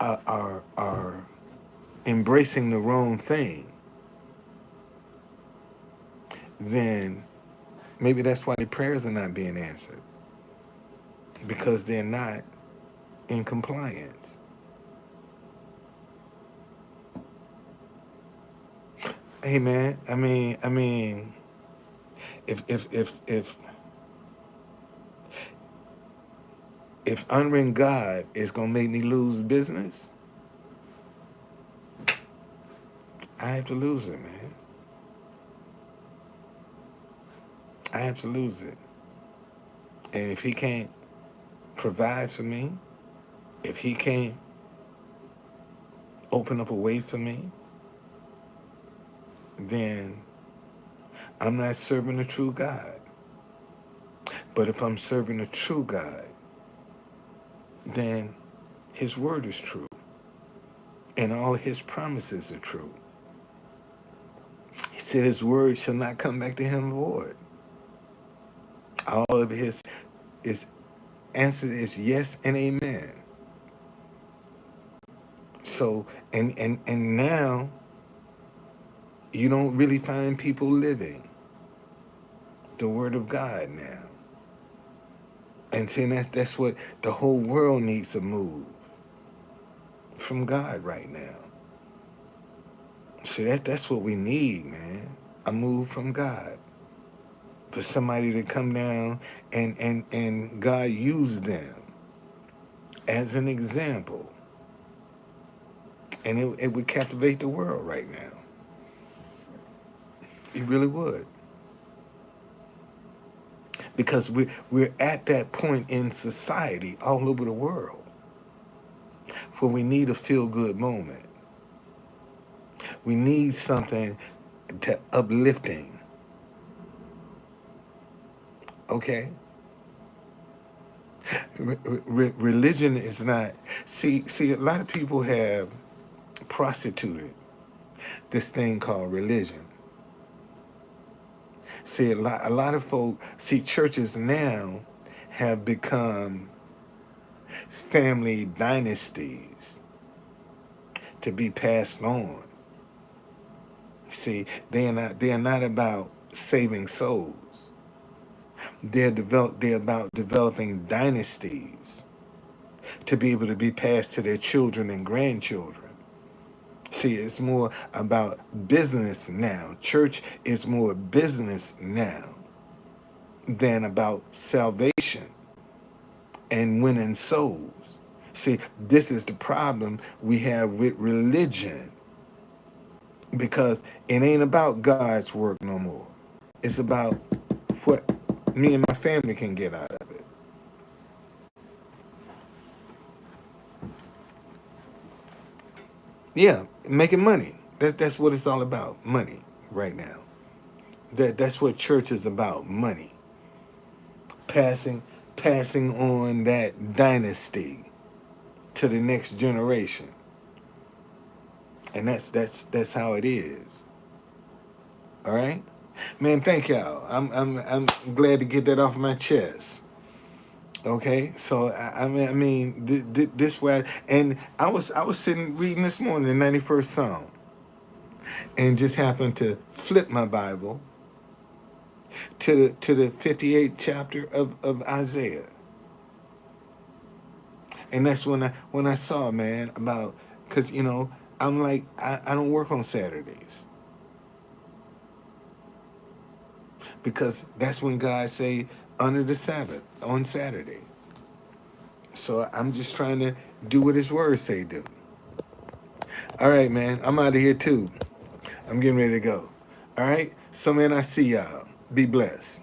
are embracing the wrong thing. Then maybe that's why the prayers are not being answered because they're not in compliance. Hey man, I mean, if if honoring God is gonna make me lose business, I have to lose it, man. I have to lose it. And if he can't provide for me, if he can't open up a way for me, then I'm not serving the true God. But if I'm serving the true God, then his word is true. And all his promises are true. He said his word shall not come back to him void. All of his answer is yes and amen. So and now you don't really find people living the word of God now. And see, that's what the whole world needs to move from God right now. See, that's what we need, man. A move from God. For somebody to come down and God use them as an example. And it would captivate the world right now. It really would. Because we're at that point in society all over the world where we need a feel-good moment. We need something to uplifting. Okay? Religion is not... See, a lot of people have prostituted this thing called religion. See, a lot of folk... See, churches now have become family dynasties to be passed on. See, they are not about saving souls. They're about developing dynasties to be able to be passed to their children and grandchildren. See, it's more about business now. Church is more business now than about salvation and winning souls. See, this is the problem we have with religion. Because it ain't about God's work no more. It's about what me and my family can get out of it. Yeah, making money. That's what it's all about. Money right now. That's what church is about. Money. Passing on that dynasty to the next generation. And that's how it is. All right? Man, thank y'all. I'm glad to get that off my chest. Okay, so this way, and I was sitting reading this morning the 91st Psalm, and just happened to flip my Bible to the 58th chapter of Isaiah, and that's when I saw, man, about, because I'm like, I don't work on Saturdays, because that's when God say honor the Sabbath on Saturday. So I'm just trying to do what His Word say do. All right, man, I'm out of here too. I'm getting ready to go. All right, so man, I see y'all. Be blessed.